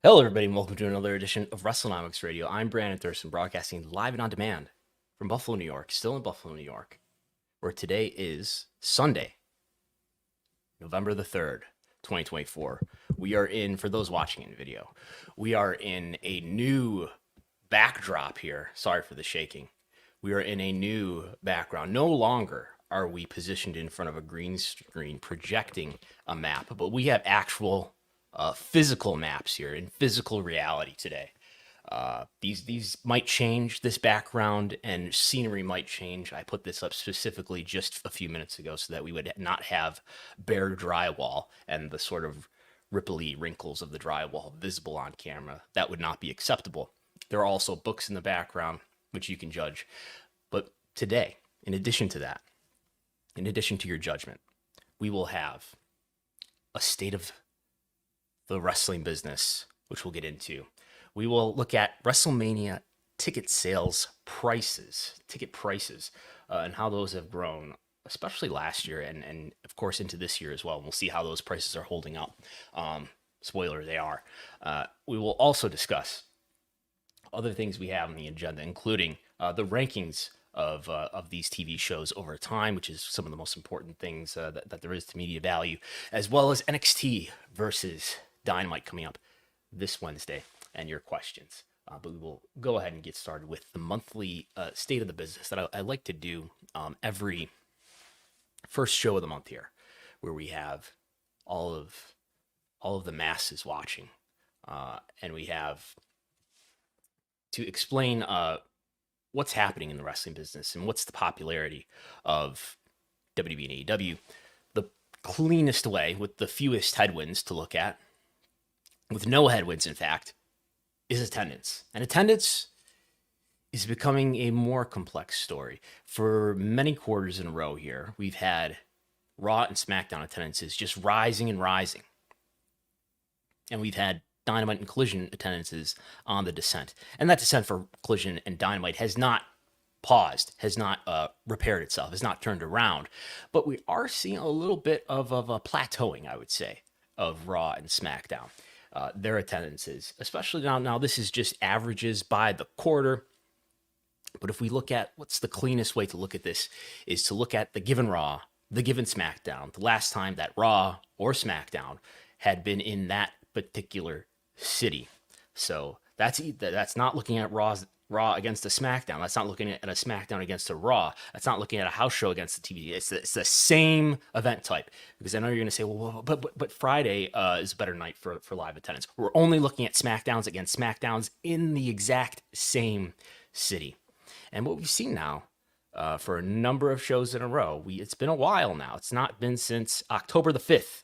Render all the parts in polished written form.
Hello, everybody, and welcome to another edition of Wrestlenomics Radio. I'm Brandon Thurston, broadcasting live and on demand from Buffalo, New York, still in Buffalo, New York, where today is Sunday, November the 3rd, 2024. We are in, for those watching in video, we are in a new backdrop here. Sorry for the shaking. We are in a new background. No longer are we positioned in front of a green screen projecting a map, but we have actual physical maps here in physical reality today. These might change, this background and scenery might change. I put this up specifically just a few minutes ago so that we would not have bare drywall and the sort of ripply wrinkles of the drywall visible on camera. That would not be acceptable. There are also books in the background, which you can judge. But today, in addition to that, in addition to your judgment, we will have a state of the wrestling business, which we'll get into. We will look at Wrestlemania ticket sales prices, and how those have grown, especially last year and of course into this year as well. And we'll see how those prices are holding up. Spoiler, they are. We will also discuss other things we have on the agenda, including the rankings of these TV shows over time, which is some of the most important things that there is to media value, as well as NXT versus Dynamite coming up this Wednesday, and your questions. But we will go ahead and get started with the monthly state of the business that I like to do every first show of the month here, where we have all of the masses watching, and we have to explain what's happening in the wrestling business and what's the popularity of WWE and AEW. The cleanest way, with the fewest headwinds to look at, with no headwinds, in fact, is attendance. And attendance is becoming a more complex story. For many quarters in a row here, we've had Raw and SmackDown attendances just rising and rising. And we've had Dynamite and Collision attendances on the descent. And that descent for Collision and Dynamite has not paused, has not repaired itself, has not turned around. But we are seeing a little bit of a plateauing, I would say, of Raw and SmackDown. Their attendances, especially now this is just averages by the quarter. But if we look at what's the cleanest way to look at this is to look at the given Raw, the given SmackDown, the last time that Raw or SmackDown had been in that particular city. So that's not looking at Raw against a SmackDown. That's not looking at a SmackDown against a Raw. That's not looking at a house show against the TV. It's the same event type. Because I know you're going to say, well, but Friday is a better night for live attendance. We're only looking at SmackDowns against SmackDowns in the exact same city. And what we've seen now for a number of shows in a row, it's been a while now. It's not been since October the 5th,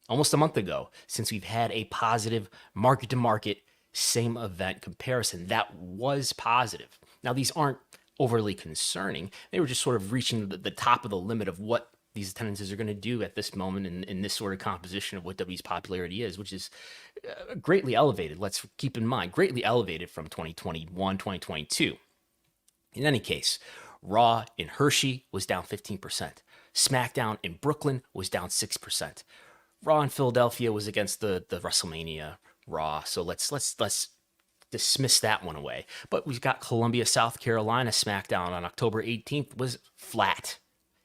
almost a month ago, since we've had a positive market-to-market same event comparison that was positive. Now, these aren't overly concerning. They were just sort of reaching the top of the limit of what these attendances are going to do at this moment in this sort of composition of what W's popularity is, which is greatly elevated. Let's keep in mind, greatly elevated from 2021, 2022. In any case, Raw in Hershey was down 15%. SmackDown in Brooklyn was down 6%. Raw in Philadelphia was against the WrestleMania Raw, so let's dismiss that one away. But we've got Columbia, South Carolina SmackDown on October 18th was flat.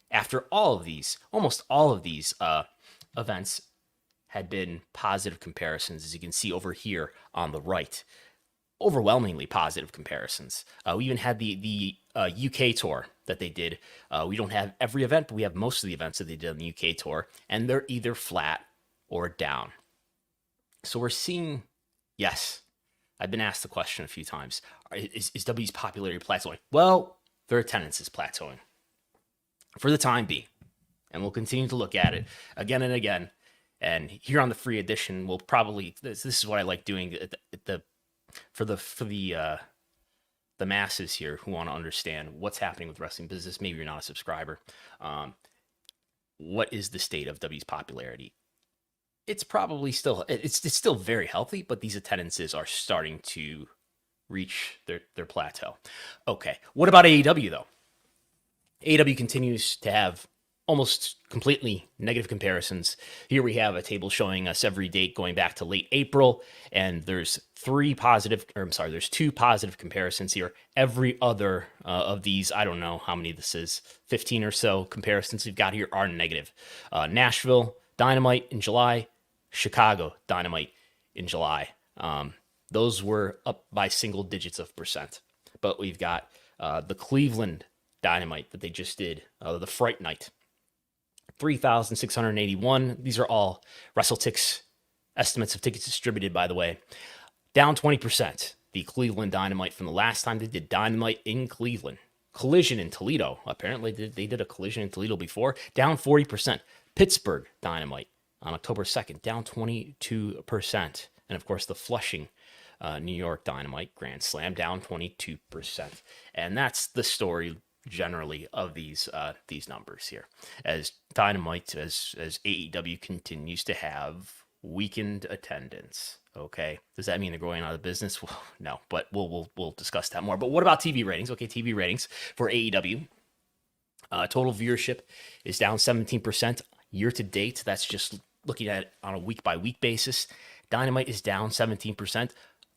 After almost all of these events had been positive comparisons, as you can see over here on the right. Overwhelmingly positive comparisons. We even had the UK tour that they did. We don't have every event, but we have most of the events that they did on the UK tour, and they're either flat or down. So we're seeing, yes, I've been asked the question a few times, is W's popularity plateauing? Well, their attendance is plateauing for the time being, and we'll continue to look at it again and again. And here on the free edition, we'll probably, this is what I like doing for the masses here who want to understand what's happening with wrestling business. Maybe you're not a subscriber. What is the state of W's popularity? It's probably still, it's still very healthy, but these attendances are starting to reach their plateau. Okay, what about AEW though? AEW continues to have almost completely negative comparisons. Here we have a table showing us every date going back to late April, and there's two positive comparisons here. Every other of these, I don't know how many this is, 15 or so comparisons we've got here are negative. Nashville Dynamite in July, Chicago Dynamite in July. Those were up by single digits of percent. But we've got the Cleveland Dynamite that they just did, the Fright Night, 3,681. These are all WrestleTix estimates of tickets distributed, by the way. Down 20%. The Cleveland Dynamite from the last time they did Dynamite in Cleveland. Collision in Toledo. Apparently they did a Collision in Toledo before. Down 40%. Pittsburgh Dynamite on October 2nd, down 22%. And of course, the Flushing New York Dynamite Grand Slam, down 22%. And that's the story generally of these numbers here, as Dynamite, as AEW continues to have weakened attendance. Okay, does that mean they're going out of business? Well, no, but we'll discuss that more. But what about TV ratings? Okay, TV ratings for AEW. Total viewership is down 17% year to date. That's just looking at it on a week by week basis. Dynamite is down 17%.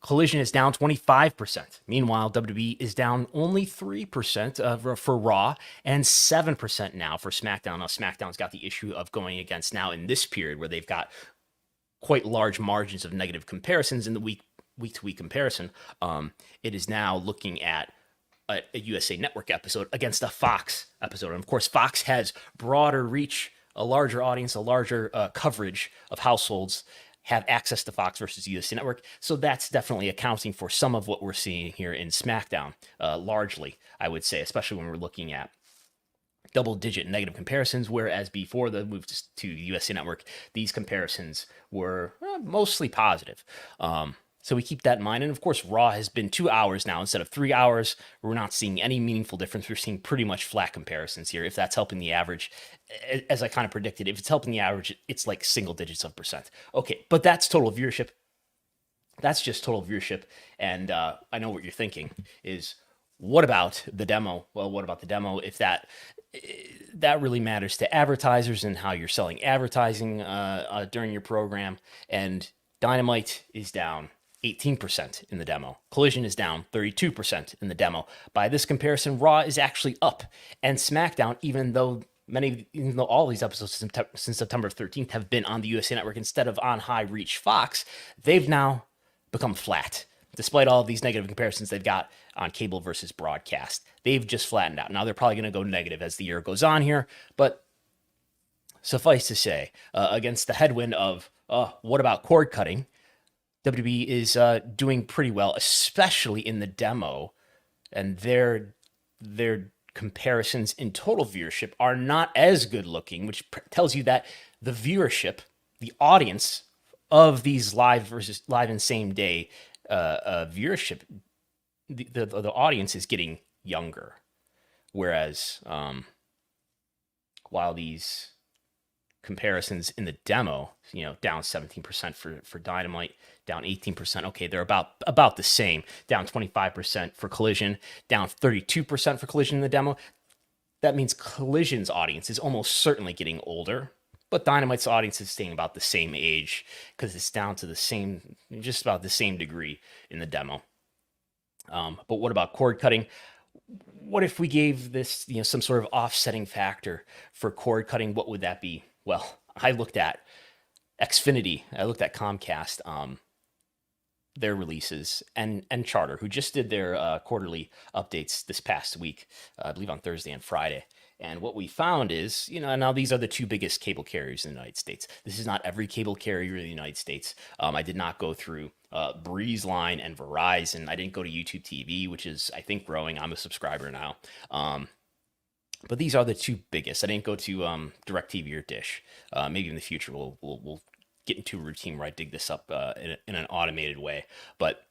Collision is down 25%. Meanwhile, WWE is down only 3% for Raw and 7% now for SmackDown. Now, SmackDown's got the issue of going against now in this period where they've got quite large margins of negative comparisons in the week-to-week comparison. It is now looking at a USA Network episode against a Fox episode. And of course, Fox has broader reach, a larger audience, a larger coverage of households have access to Fox versus USA Network. So that's definitely accounting for some of what we're seeing here in SmackDown, largely, I would say, especially when we're looking at double-digit negative comparisons, whereas before the move to USA Network, these comparisons were mostly positive. So we keep that in mind. And of course, Raw has been 2 hours now instead of 3 hours. We're not seeing any meaningful difference. We're seeing pretty much flat comparisons here. If that's helping the average, as I kind of predicted, if it's helping the average, it's like single digits of percent. Okay, but that's total viewership. That's just total viewership. And I know what you're thinking is, what about the demo? Well, what about the demo? If that really matters to advertisers and how you're selling advertising during your program. And Dynamite is down 18% in the demo. Collision is down 32% in the demo. By this comparison, Raw is actually up, and SmackDown, even though all these episodes since September 13th have been on the USA Network instead of on high reach Fox, they've now become flat. Despite all of these negative comparisons they've got on cable versus broadcast, they've just flattened out. Now they're probably going to go negative as the year goes on here, but suffice to say, against the headwind of what about cord cutting, WWE is doing pretty well, especially in the demo, and their comparisons in total viewership are not as good looking, which tells you that the viewership, the audience of these live and same day viewership, the audience is getting younger, whereas while these comparisons in the demo, down 17% for Dynamite, down 18%. Okay, they're about the same. Down 25% for Collision, down 32% for Collision in the demo. That means Collision's audience is almost certainly getting older, but Dynamite's audience is staying about the same age because it's down to just about the same degree in the demo. But what about cord cutting? What if we gave this, some sort of offsetting factor for cord cutting? What would that be? Well, I looked at Xfinity, I looked at Comcast, their releases, and Charter, who just did their quarterly updates this past week, I believe on Thursday and Friday. And what we found is, now these are the two biggest cable carriers in the United States. This is not every cable carrier in the United States. I did not go through Breezeline and Verizon. I didn't go to YouTube TV, which is, I think, growing. I'm a subscriber now. But these are the two biggest. I didn't go to DirecTV or Dish. Maybe in the future we'll get into a routine where I dig this up in an automated way. But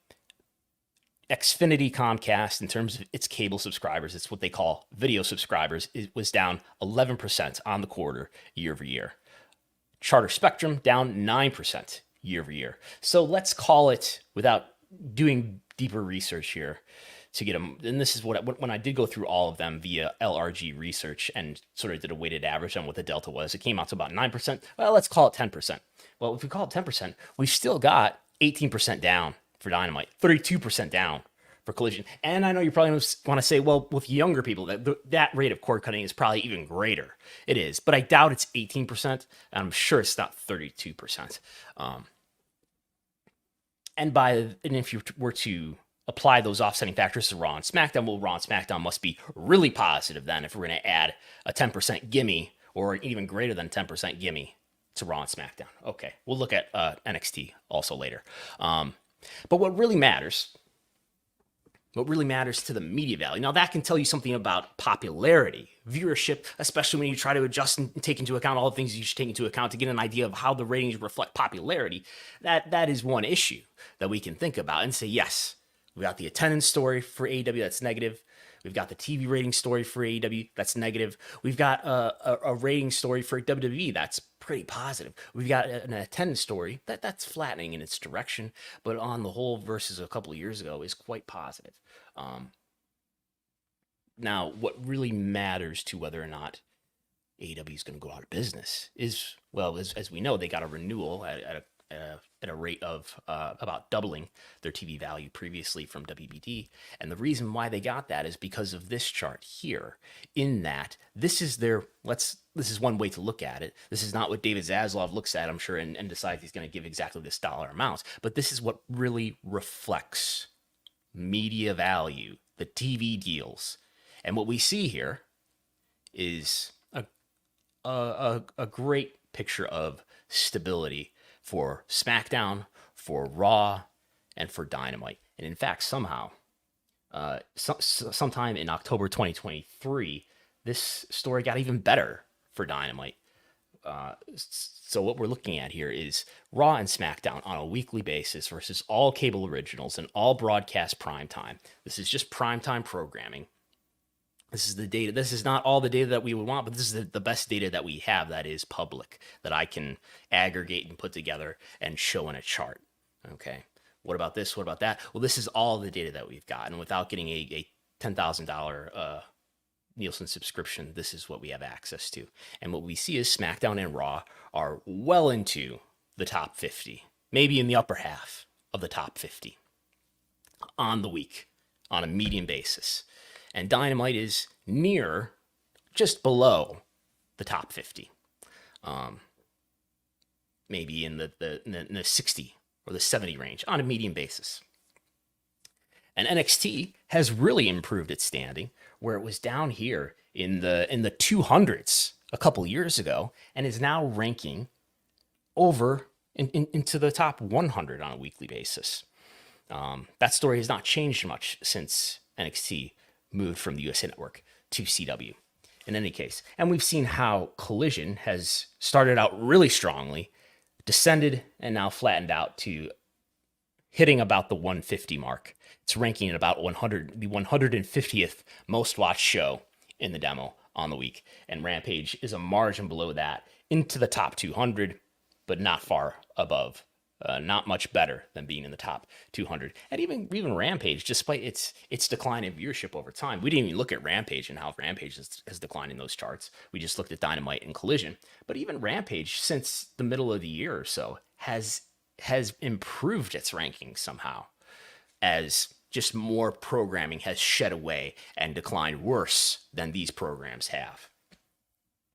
Xfinity Comcast, in terms of its cable subscribers, it's what they call video subscribers, it was down 11% on the quarter year over year. Charter Spectrum down 9% year over year. So let's call it, without doing deeper research here, to get them. And this is when I did go through all of them via LRG research and sort of did a weighted average on what the delta was. It came out to about 9%. Well, let's call it 10%. Well, if we call it 10%, we've still got 18% down for Dynamite, 32% down for Collision. And I know you probably want to say, well, with younger people, that rate of cord cutting is probably even greater. It is, but I doubt it's 18%, and I'm sure it's not 32%. And if you were to apply those offsetting factors to Raw and SmackDown, well, Raw and SmackDown must be really positive then if we're going to add a 10% gimme or even greater than 10% gimme to Raw and SmackDown. Okay, we'll look at NXT also later. But what really matters to the media value, now that can tell you something about popularity, viewership, especially when you try to adjust and take into account all the things you should take into account to get an idea of how the ratings reflect popularity. That is one issue that we can think about and say, yes, we got the attendance story for AEW, that's negative. We've got the TV rating story for AEW, that's negative. We've got a rating story for WWE, that's pretty positive. We've got an attendance story that's flattening in its direction, but on the whole versus a couple of years ago is quite positive. Now, what really matters to whether or not AEW is going to go out of business is, well, as we know, they got a renewal at a rate of about doubling their TV value previously from WBD. And the reason why they got that is because of this chart here, in that this is one way to look at it. This is not what David Zaslav looks at, I'm sure, and decides he's going to give exactly this dollar amount. But this is what really reflects media value, the TV deals. And what we see here is a great picture of stability for SmackDown, for Raw, and for Dynamite. And in fact, somehow, sometime in October 2023, this story got even better for Dynamite. So what we're looking at here is Raw and SmackDown on a weekly basis versus all cable originals and all broadcast primetime. This is just primetime programming. This is the data. This is not all the data that we would want, but this is the best data that we have that is public, that I can aggregate and put together and show in a chart. Okay. What about this? What about that? Well, this is all the data that we've got. And without getting a $10,000 Nielsen subscription, this is what we have access to. And what we see is SmackDown and Raw are well into the top 50, maybe in the upper half of the top 50 on the week on a median basis. And Dynamite is near, just below the top 50, maybe in the 60 or the 70 range on a median basis. And NXT has really improved its standing, where it was down here in the 200s a couple years ago, and is now ranking over into the top 100 on a weekly basis. That story has not changed much since NXT moved from the USA Network to CW. In any case, and we've seen how Collision has started out really strongly, descended, and now flattened out to hitting about the 150 mark. It's ranking at about 100, the 150th most watched show in the demo on the week. And Rampage is a margin below that into the top 200, but not far above. Not much better than being in the top 200. And even Rampage, despite its decline in viewership over time, we didn't even look at Rampage and how Rampage has declined in those charts. We just looked at Dynamite and Collision. But even Rampage, since the middle of the year or so, has improved its rankings somehow, as just more programming has shed away and declined worse than these programs have.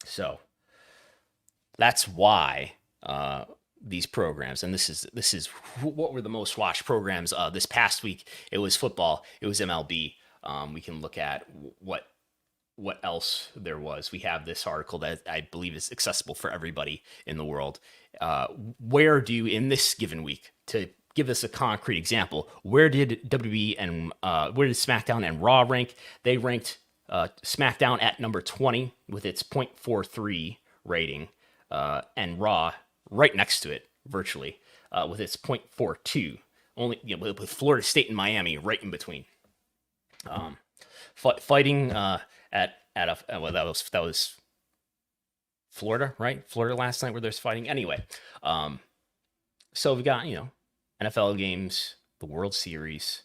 So that's why these programs, and this is what were the most watched programs this past week. It was football, it was MLB. We can look at what else there was. We have this article that I believe is accessible for everybody in the world. Where do, in this given week, to give us a concrete example, where did WWE and where did SmackDown and Raw rank? They ranked SmackDown at number 20 with its 0.43 rating, and Raw right next to it, virtually, with its 0.42. Only, with Florida State and Miami right in between. Fighting at well, that was Florida, right? Florida last night where there's fighting. Anyway, so we've got NFL games, the World Series,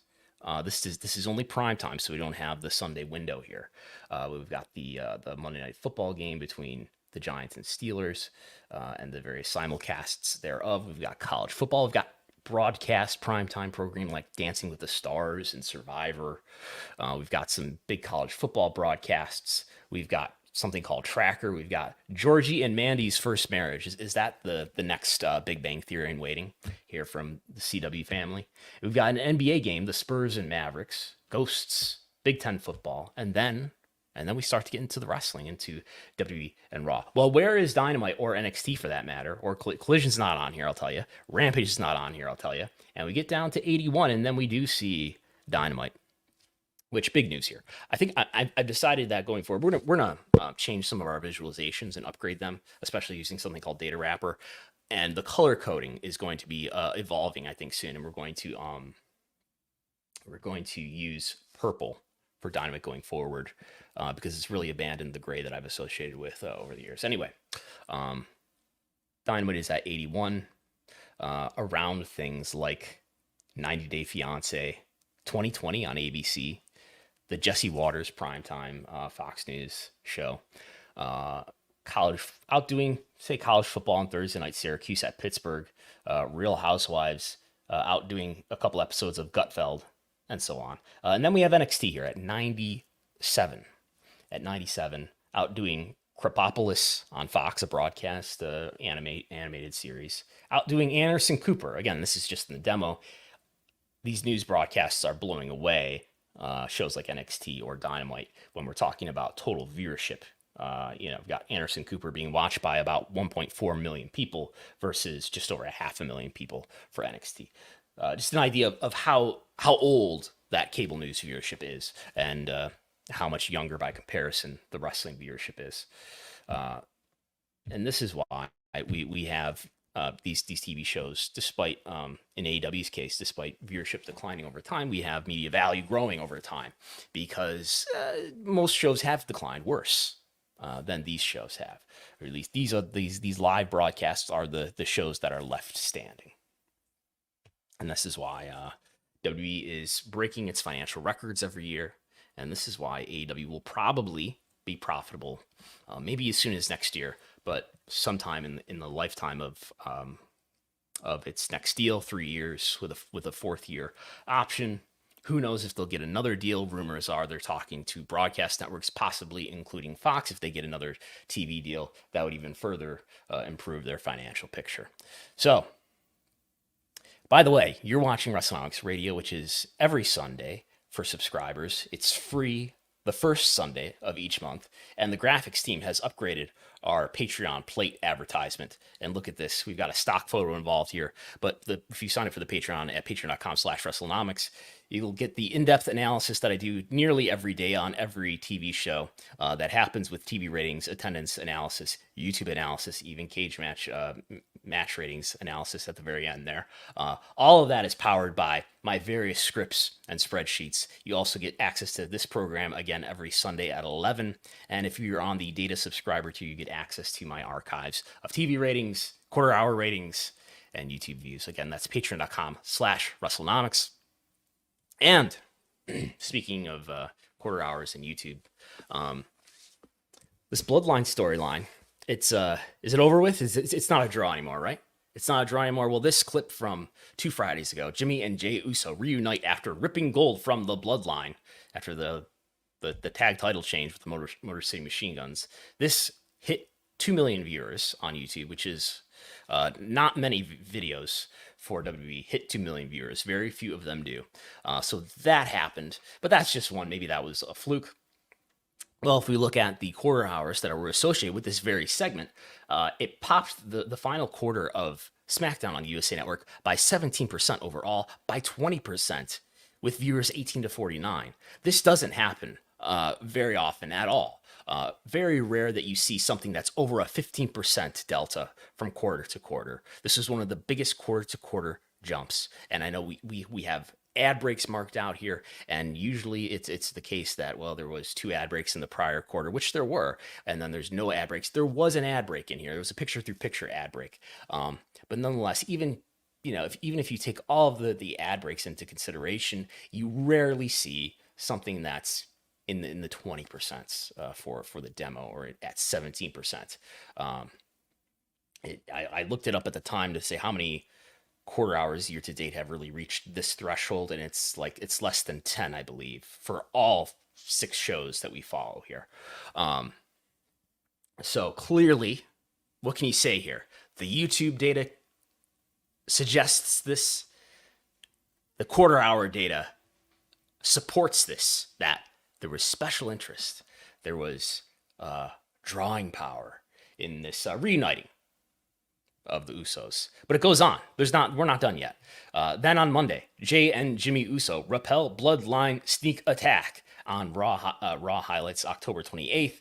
This is only prime time, so we don't have the Sunday window here. We've got the Monday Night Football game between the Giants and Steelers, and the various simulcasts thereof. We've got college football. We've got broadcast primetime program like Dancing with the Stars and Survivor. We've got some big college football broadcasts. We've got something called Tracker. We've got Georgie and Mandy's first marriage. Is that the next Big Bang Theory in waiting here from the CW family? We've got an NBA game, the Spurs and Mavericks, Ghosts, Big Ten football, and then we start to get into the wrestling, into WWE and Raw. Well, where is Dynamite or NXT for that matter? Or Collision's not on here, I'll tell you. Rampage is not on here, I'll tell you. And we get down to 81, and then we do see Dynamite. Which, big news here. I think I've decided that going forward, we're gonna change some of our visualizations and upgrade them, especially using something called Data Wrapper. And the color coding is going to be evolving, I think, soon. And we're going to use purple for Dynamite going forward, because it's really abandoned the gray that I've associated with over the years. Anyway, Dynamite is at 81, around things like 90 Day Fiancé, 2020 on ABC, the Jesse Waters primetime Fox News show, outdoing college football on Thursday night, Syracuse at Pittsburgh, Real Housewives outdoing a couple episodes of Gutfeld, and so on. And then we have NXT here at 97. At 97, outdoing Krapopolis on Fox, a broadcast animated series, outdoing Anderson Cooper. Again, this is just in the demo. These news broadcasts are blowing away shows like NXT or Dynamite when we're talking about total viewership. We've got Anderson Cooper being watched by about 1.4 million people versus just over 500,000 people for NXT. Just an idea of how old that cable news viewership is, and how much younger by comparison the wrestling viewership is. And this is why we have these TV shows, despite in AEW's case, despite viewership declining over time, we have media value growing over time, because most shows have declined worse than these shows have, or at least these live broadcasts are the shows that are left standing. And this is why WWE is breaking its financial records every year, and this is why AEW will probably be profitable, maybe as soon as next year, but sometime in the lifetime of its next deal, 3 years with a fourth year option. Who knows if they'll get another deal? Rumors are they're talking to broadcast networks, possibly including Fox. If they get another TV deal, that would even further improve their financial picture. So, by the way, you're watching Wrestlenomics Radio, which is every Sunday for subscribers. It's free the first Sunday of each month, and the graphics team has upgraded our Patreon plate advertisement. And look at this, we've got a stock photo involved here, but if you sign up for the Patreon at patreon.com/Wrestlenomics, you'll get the in-depth analysis that I do nearly every day on every TV show that happens, with TV ratings, attendance analysis, YouTube analysis, even cage match ratings analysis at the very end there. All of that is powered by my various scripts and spreadsheets. You also get access to this program again every Sunday at 11. And if you're on the data subscriber tier, you get access to my archives of TV ratings, quarter-hour ratings, and YouTube views. Again, that's patreon.com/Wrestlenomics. And speaking of quarter hours and YouTube, this Bloodline storyline, is it over with? It's not a draw anymore, right? It's not a draw anymore. Well, this clip from 2 Fridays ago, Jimmy and Jey Uso reunite after ripping gold from the Bloodline after the tag title change with the Motor City Machine Guns. This hit 2 million viewers on YouTube, which is not many videos for WWE hit 2 million viewers. Very few of them do. So that happened, but that's just one. Maybe that was a fluke. Well, if we look at the quarter hours that were associated with this very segment, it popped the final quarter of SmackDown on the USA Network by 17% overall, by 20% with viewers 18 to 49. This doesn't happen very often at all. Very rare that you see something that's over a 15% delta from quarter to quarter. This is one of the biggest quarter to quarter jumps. And I know we have ad breaks marked out here, and usually it's the case that, well, there was 2 ad breaks in the prior quarter, which there were, and then there's no ad breaks. There was an ad break in here. There was a picture-through-picture ad break. But nonetheless, even even if you take all of the ad breaks into consideration, you rarely see something that's in the 20% for the demo, or at 17%. I looked it up at the time to say how many quarter hours year to date have really reached this threshold, and it's less than 10, I believe, for all 6 shows that we follow here. So clearly, what can you say here? The YouTube data suggests this. The quarter hour data supports this, that there was special interest, there was drawing power in this reuniting of the Usos. But it goes on. We're not done yet. Then on Monday, Jay and Jimmy Uso repel Bloodline sneak attack on Raw highlights October 28th.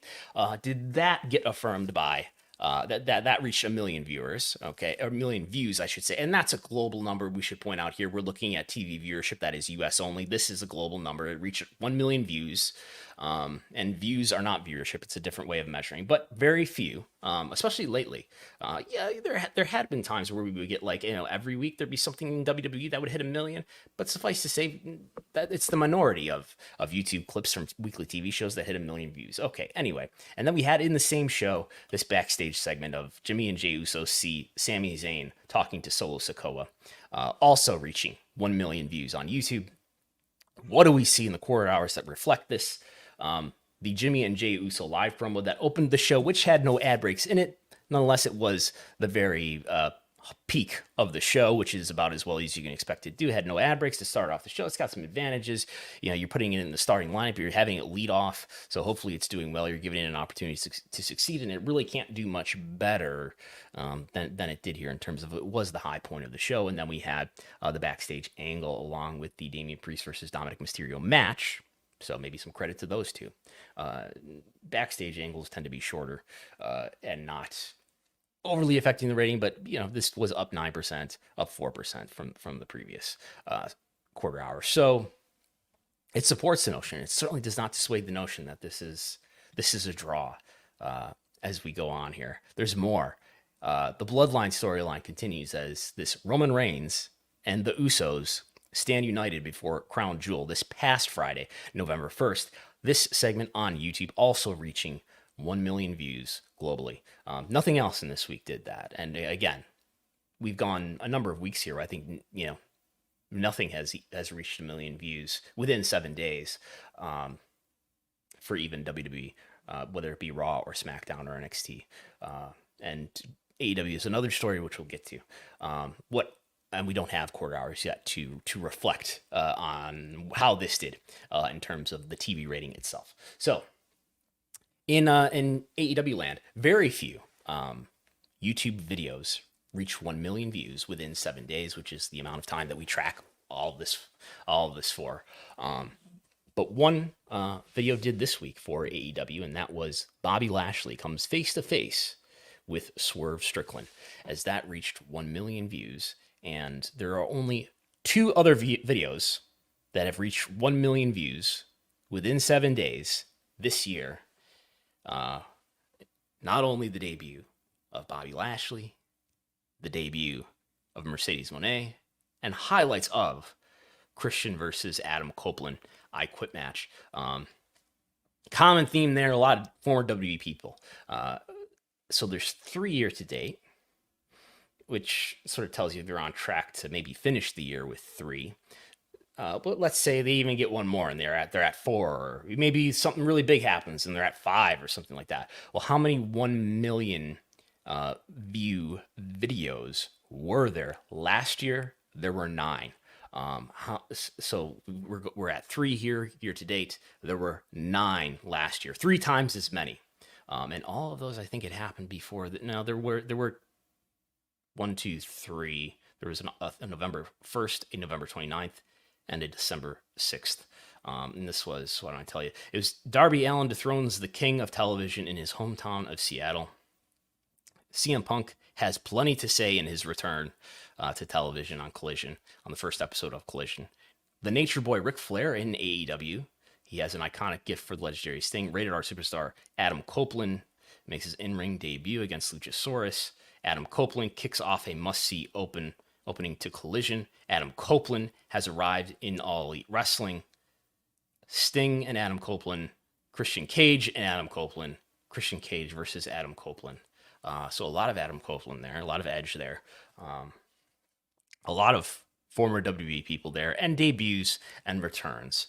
Did that get affirmed by that reached 1 million viewers, okay, or 1 million views, I should say, and that's a global number. We should point out here, we're looking at TV viewership, that is US only. This is a global number. It reached 1 million views, and views are not viewership. It's a different way of measuring, but very few, especially lately. There had been times where we would get every week there'd be something in WWE that would hit 1 million, but suffice to say that it's the minority of YouTube clips from weekly TV shows that hit 1 million views. Okay, anyway, and then we had in the same show this backstage segment of Jimmy and Jey Uso see Sami Zayn talking to Solo Sikoa, also reaching 1 million views on YouTube. What do we see in the quarter hours that reflect this? The Jimmy and Jey Uso live promo that opened the show, which had no ad breaks in it. Nonetheless, it was the very peak of the show, which is about as well as you can expect it to do. It had no ad breaks to start off the show. It's got some advantages. You're putting it in the starting lineup. You're having it lead off, so hopefully it's doing well. You're giving it an opportunity to succeed, and it really can't do much better than it did here in terms of it was the high point of the show. And then we had the backstage angle along with the Damian Priest versus Dominic Mysterio match. So maybe some credit to those two. Backstage angles tend to be shorter and not overly affecting the rating, but this was up 9%, up 4% from the previous quarter hour. So it supports the notion. It certainly does not dissuade the notion that this is a draw as we go on here. There's more. The Bloodline storyline continues as this Roman Reigns and the Usos stand united before Crown Jewel this past Friday, November 1st. This segment on YouTube also reaching 1 million views globally. Nothing else in this week did that. And again, we've gone a number of weeks here. I think, nothing has reached 1 million views within 7 days for even WWE, whether it be Raw or SmackDown or NXT. And AEW is another story, which we'll get to. And we don't have quarter hours yet to reflect on how this did in terms of the TV rating itself. So in AEW land, very few YouTube videos reach 1 million views within 7 days, which is the amount of time that we track all of this for. But one video did this week for AEW, and that was Bobby Lashley comes face to face with Swerve Strickland, as that reached 1 million views. And there are only 2 other videos that have reached 1 million views within 7 days this year. Not only the debut of Bobby Lashley, the debut of Mercedes Moné, and highlights of Christian versus Adam Copeland I Quit match. Common theme there, a lot of former WWE people. So there's 3 year to date, which sort of tells you they're on track to maybe finish the year with 3. But let's say they even get one more and they're at 4, or maybe something really big happens and they're at 5 or something like that. Well, how many 1 million view videos were there? Last year, there were 9. So we're at 3 here year to date. There were 9 last year, 3 times as many. And all of those, I think, it happened before that. Now there were 1, 2, 3. There was a November 1st, a November 29th, and a December 6th. And this was, what do I tell you? It was Darby Allin dethrones the king of television in his hometown of Seattle. CM Punk has plenty to say in his return to television on Collision, on the first episode of Collision. The Nature Boy Ric Flair in AEW. He has an iconic gift for the legendary Sting. Rated R superstar Adam Copeland makes his in-ring debut against Luchasaurus. Adam Copeland kicks off a must-see opening to Collision. Adam Copeland has arrived in All Elite Wrestling. Sting and Adam Copeland, Christian Cage and Adam Copeland, Christian Cage versus Adam Copeland. So a lot of Adam Copeland there, a lot of Edge there, a lot of former WWE people there, and debuts and returns.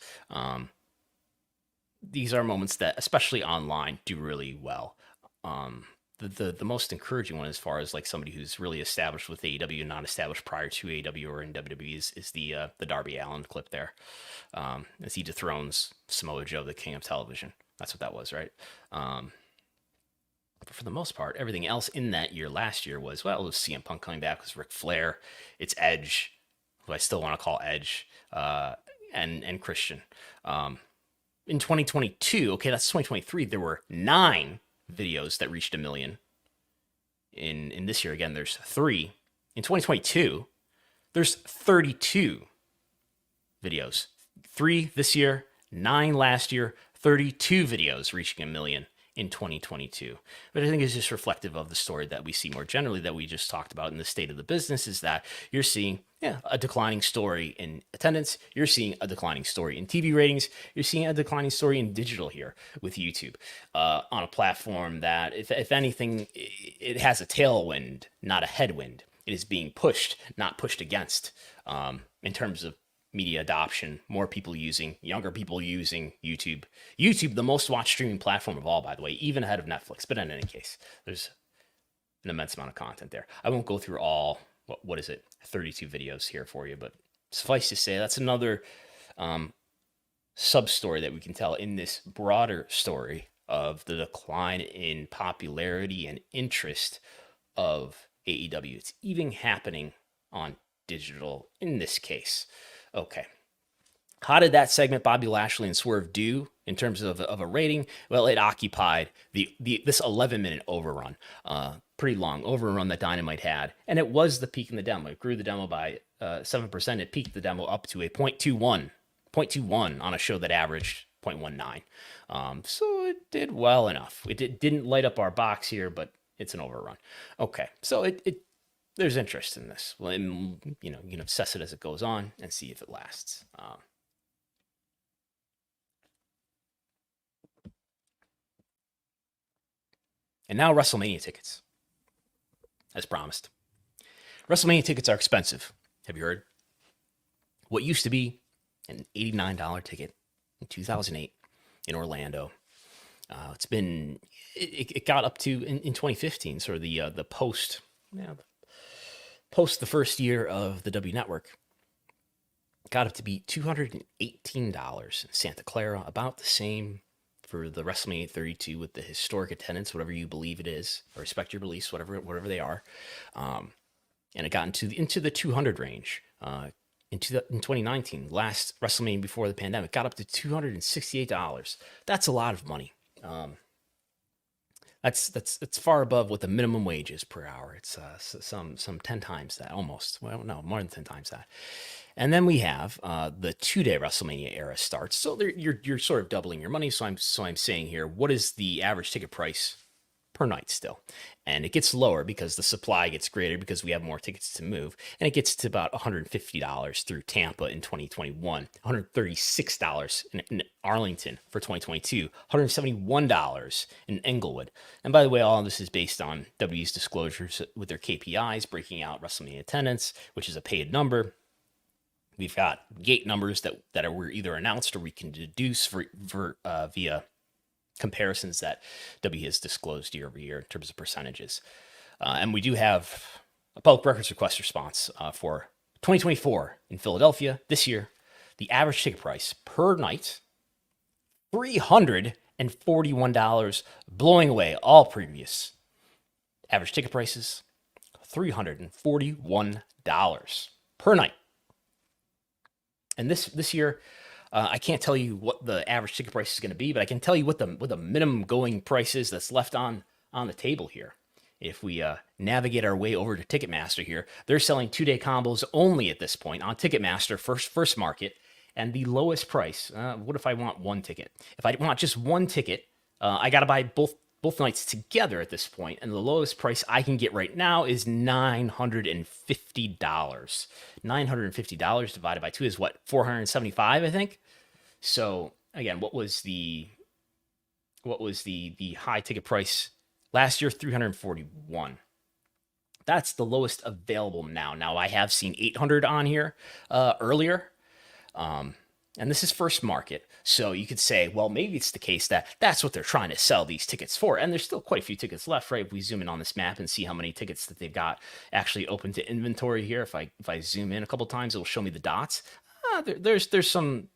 These are moments that, especially online, do really well. The most encouraging one, as far as like somebody who's really established with AEW and not established prior to AEW or in WWE, is the Darby Allin clip there, as he dethrones Samoa Joe, the king of television. That's what that was, right? But for the most part, everything else in that year, last year, was, well, it was CM Punk coming back, it was Ric Flair, it's Edge, who I still want to call Edge, and Christian. In 2022, okay, that's 2023, there were 9 videos that reached 1 million. In this year, again, there's 3. In 2022, there's 32 videos. 3 this year, 9 last year, 32 videos reaching 1 million in 2022. But I think it's just reflective of the story that we see more generally that we just talked about in the state of the business, is that you're seeing a declining story in attendance. You're seeing a declining story in TV ratings. You're seeing a declining story in digital here with YouTube, on a platform that, if anything, it has a tailwind, not a headwind. It is being pushed, not pushed against, in terms of media adoption, more people using, younger people using YouTube. YouTube, the most watched streaming platform of all, by the way, even ahead of Netflix. But in any case, there's an immense amount of content there. I won't go through all, what is it, 32 videos here for you, but suffice to say, that's another sub-story that we can tell in this broader story of the decline in popularity and interest of AEW. It's even happening on digital in this case. Okay. How did that segment, Bobby Lashley and Swerve, do in terms of a rating? Well, it occupied this 11-minute overrun, pretty long overrun that Dynamite had, and it was the peak in the demo. It grew the demo by 7%. It peaked the demo up to a 0.21 on a show that averaged 0.19. So it did well enough. It didn't light up our box here, but it's an overrun. Okay, so there's interest in this. Well, you can assess it as it goes on and see if it lasts. And now Wrestlemania tickets, as promised. Wrestlemania tickets are expensive. Have you heard? What used to be an $89 ticket in 2008 in Orlando, it got up to in 2015, sort of the post the first year of the W Network, got up to be $218 in Santa Clara, about the same for the WrestleMania 32 with the historic attendance, whatever you believe it is, or respect your beliefs, whatever they are. And it got into the 200 range. In 2019, last WrestleMania before the pandemic, got up to $268. That's a lot of money. That's far above what the minimum wage is per hour. It's some 10 times that, almost. Well, no, more than 10 times that. And then we have the 2-day WrestleMania era starts. So you're sort of doubling your money. So I'm saying here, what is the average ticket price per night still? And it gets lower because the supply gets greater because we have more tickets to move. And it gets to about $150 through Tampa in 2021, $136 in Arlington for 2022, $171 in Englewood. And by the way, all of this is based on W's disclosures with their KPIs, breaking out WrestleMania attendance, which is a paid number. We've got gate numbers that were either announced or we can deduce via comparisons that W has disclosed year over year in terms of percentages. And we do have a public records request response for 2024 in Philadelphia this year. The average ticket price per night, $341, blowing away all previous average ticket prices, $341 per night. And this year, I can't tell you what the average ticket price is going to be, but I can tell you what the minimum going price is that's left on the table here. If we navigate our way over to Ticketmaster here, they're selling 2-day combos only at this point on Ticketmaster, first market, and the lowest price. What if I want one ticket? If I want just one ticket, I got to buy both both nights together at this point, and the lowest price I can get right now is $950. $950 divided by 2 is what, 475, I think. So again, what was the high ticket price last year? 341. That's the lowest available now. Now I have seen 800 on here earlier. And this is first market. So you could say, well, maybe it's the case that that's what they're trying to sell these tickets for. And there's still quite a few tickets left, right? If we zoom in on this map and see how many tickets that they've got actually open to inventory here. If I zoom in a couple times, it'll show me the dots. There's some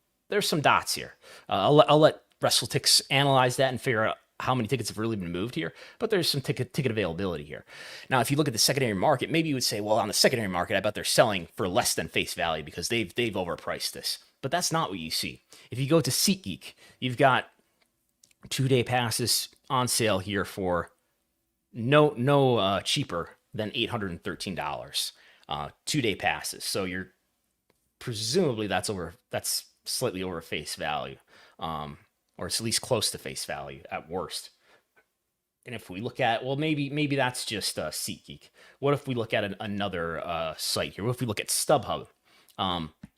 dots here. I'll let WrestleTix analyze that and figure out how many tickets have really been moved here, but there's some ticket availability here. Now, if you look at the secondary market, maybe you would say, well, on the secondary market, I bet they're selling for less than face value because they've overpriced this. But that's not what you see. If you go to SeatGeek, you've got 2-day passes on sale here for no cheaper than $813. 2-day passes. So you're presumably that's slightly over face value, or it's at least close to face value at worst. And if we look at, well, maybe that's just SeatGeek. What if we look at another site here? What if we look at StubHub?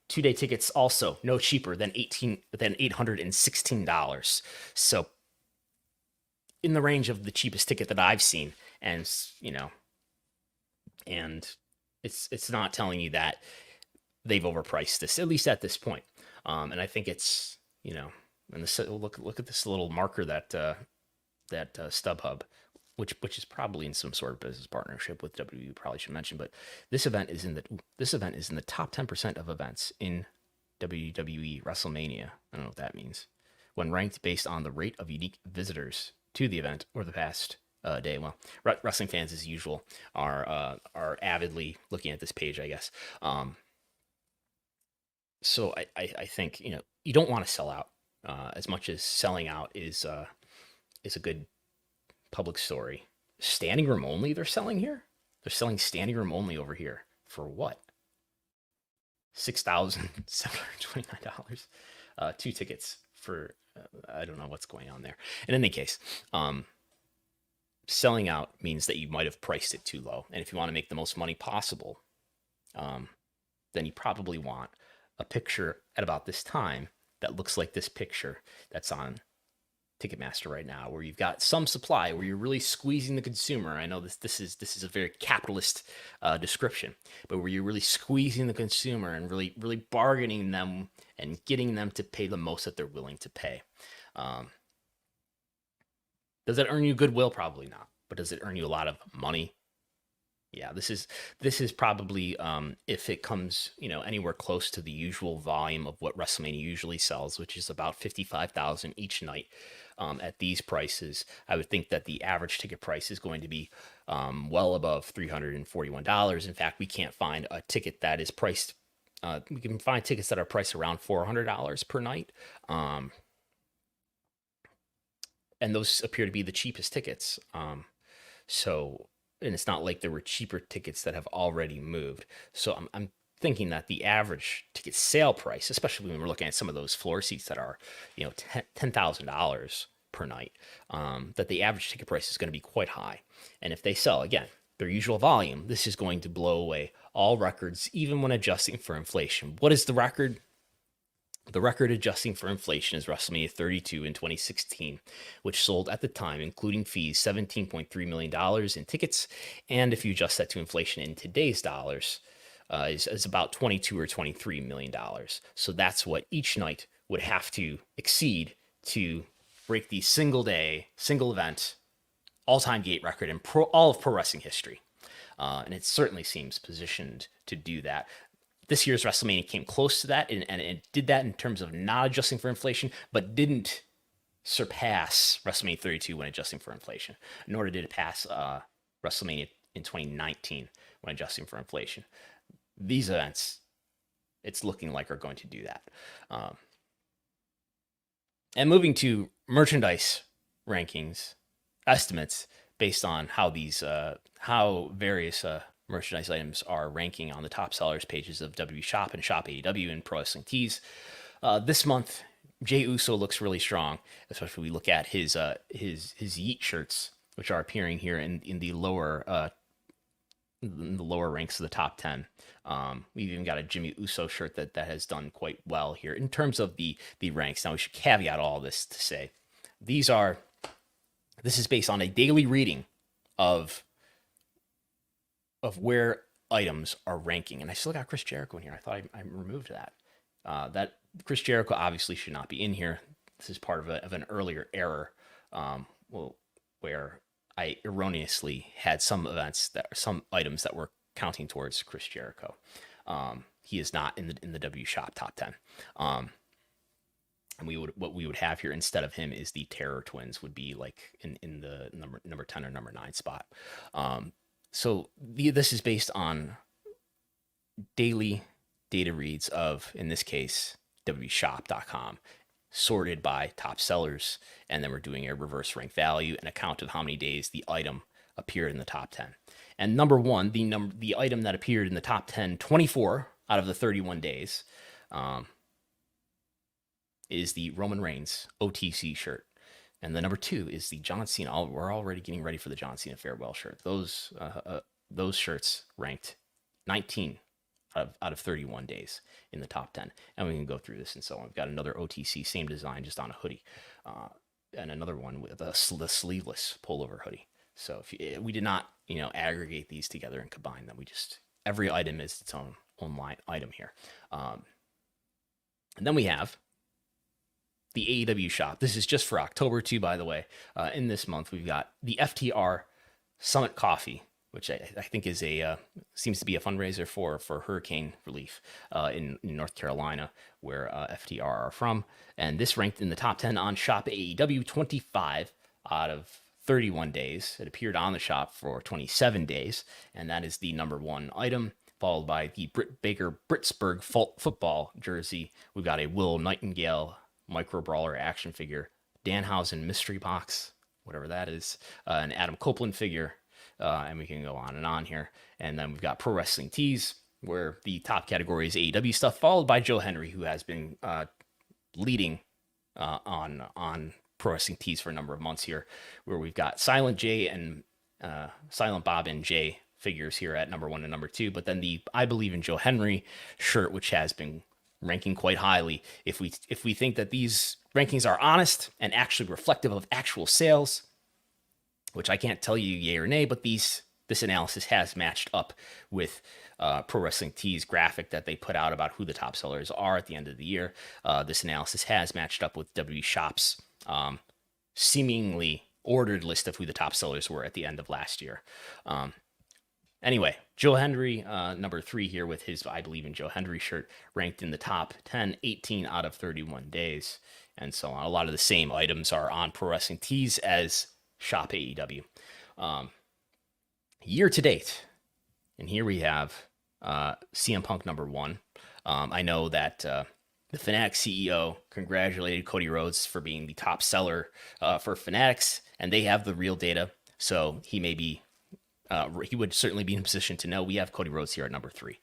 2-day tickets also no cheaper than $816. So in the range of the cheapest ticket that I've seen, and it's not telling you that they've overpriced this, at least at this point. And I think it's, and look at this little marker that StubHub, which is probably in some sort of business partnership with WWE, probably should mention, but this event is in the top 10% of events in WWE Wrestlemania. I don't know what that means. When ranked based on the rate of unique visitors to the event or the past day. Well, wrestling fans, as usual, are avidly looking at this page, I guess. So I think you don't want to sell out as much as selling out is a good public story. Standing room only they're selling here? They're selling standing room only over here. For what? $6,729. 2 tickets for, I don't know what's going on there. In any case, selling out means that you might have priced it too low. And if you want to make the most money possible, then you probably want a picture at about this time that looks like this picture that's on Ticketmaster right now, where you've got some supply, where you're really squeezing the consumer. I know this is a very capitalist description, but where you're really squeezing the consumer and really bargaining them and getting them to pay the most that they're willing to pay. Does that earn you goodwill? Probably not. But does it earn you a lot of money? Yeah, this is probably if it comes anywhere close to the usual volume of what WrestleMania usually sells, which is about 55,000 each night. At these prices, I would think that the average ticket price is going to be well above $341. In fact, we can't find a ticket that is priced. We can find tickets that are priced around $400 per night. And those appear to be the cheapest tickets. And it's not like there were cheaper tickets that have already moved. So I'm thinking that the average ticket sale price, especially when we're looking at some of those floor seats that are, $10,000 per night, that the average ticket price is going to be quite high. And if they sell, again, their usual volume, this is going to blow away all records, even when adjusting for inflation. What is the record? The record adjusting for inflation is WrestleMania 32 in 2016, which sold at the time, including fees, $17.3 million in tickets. And if you adjust that to inflation in today's dollars, is about $22 or $23 million. So that's what each night would have to exceed to break the single event, all-time gate record in all of pro wrestling history. And it certainly seems positioned to do that. This year's WrestleMania came close to that, and it did that in terms of not adjusting for inflation, but didn't surpass WrestleMania 32 when adjusting for inflation, nor did it pass WrestleMania in 2019 when adjusting for inflation. These events, it's looking like, are going to do that. And moving to merchandise rankings, estimates based on how various merchandise items are ranking on the top sellers pages of WWE Shop and Shop AEW and Pro Wrestling Tees. This month, Jey Uso looks really strong, especially when we look at his Yeet shirts, which are appearing here in the lower ranks of the top 10. We've even got a Jimmy Uso shirt that has done quite well here in terms of the ranks. Now we should caveat all this to say this is based on a daily reading of where items are ranking, and I still got Chris Jericho in here. I thought I removed that. That Chris Jericho obviously should not be in here. This is part of an earlier error, where I erroneously had some items that were counting towards Chris Jericho. He is not in the W Shop top 10. And what we would have here instead of him is the Terror Twins would be like in the number 10 or number 9 spot. So this is based on daily data reads of, in this case, wshop.com, sorted by top sellers, and then we're doing a reverse rank value and a count of how many days the item appeared in the top 10. And number one, the item that appeared in the top 10, 24 out of the 31 days, is the Roman Reigns OTC shirt. And the number 2 is the John Cena. We're already getting ready for the John Cena farewell shirt. Those shirts ranked 19 out of 31 days in the top 10. And we can go through this and so on. We've got another OTC, same design, just on a hoodie. And another one with the sleeveless pullover hoodie. So we did not, aggregate these together and combine them. Every item is its own line item here. And then we have the AEW shop. This is just for October too, by the way. In this month, we've got the FTR Summit Coffee, which I think is seems to be a fundraiser for hurricane relief in North Carolina, where FTR are from. And this ranked in the top 10 on Shop AEW 25 out of 31 days. It appeared on the shop for 27 days, and that is the number 1 item, followed by the Britt Baker Britsburg football jersey. We've got a Will Nightingale Micro Brawler action figure, Danhausen mystery box, whatever that is, an Adam Copeland figure, and we can go on and on here. And then we've got Pro Wrestling Tees, where the top category is AEW stuff, followed by Joe Henry, who has been leading on Pro Wrestling Tees for a number of months here, where we've got Silent Bob and Jay figures here at number 1 and number 2, but then the I Believe in Joe Henry shirt, which has been ranking quite highly. If we think that these rankings are honest and actually reflective of actual sales, which I can't tell you yay or nay, but this analysis has matched up with Pro Wrestling Tees graphic that they put out about who the top sellers are at the end of the year. This analysis has matched up with W Shop's seemingly ordered list of who the top sellers were at the end of last year. Anyway, Joe Henry, number 3 here with his I Believe in Joe Henry shirt, ranked in the top 10, 18 out of 31 days, and so on. A lot of the same items are on Pro Wrestling Tees as Shop AEW. Year to date, and here we have CM Punk number 1. I know that the Fanatics CEO congratulated Cody Rhodes for being the top seller for Fanatics, and they have the real data, so he may be he would certainly be in a position to know. We have Cody Rhodes here at number 3,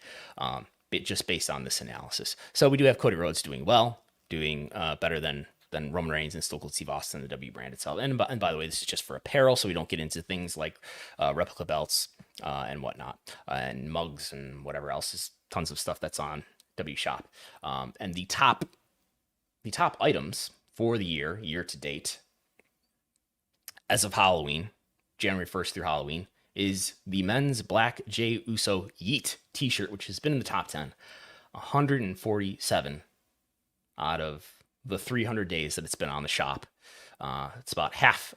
just based on this analysis. So we do have Cody Rhodes doing well, doing better than Roman Reigns and Stone Cold Steve Austin, the W brand itself. And by the way, this is just for apparel, so we don't get into things like replica belts and whatnot, and mugs and whatever else. There's tons of stuff that's on W Shop. And the top items for the year to date, as of Halloween, January 1st through Halloween, is the men's black Jey Uso Yeet t-shirt, which has been in the top 10, 147 out of the 300 days that it's been on the shop. It's about half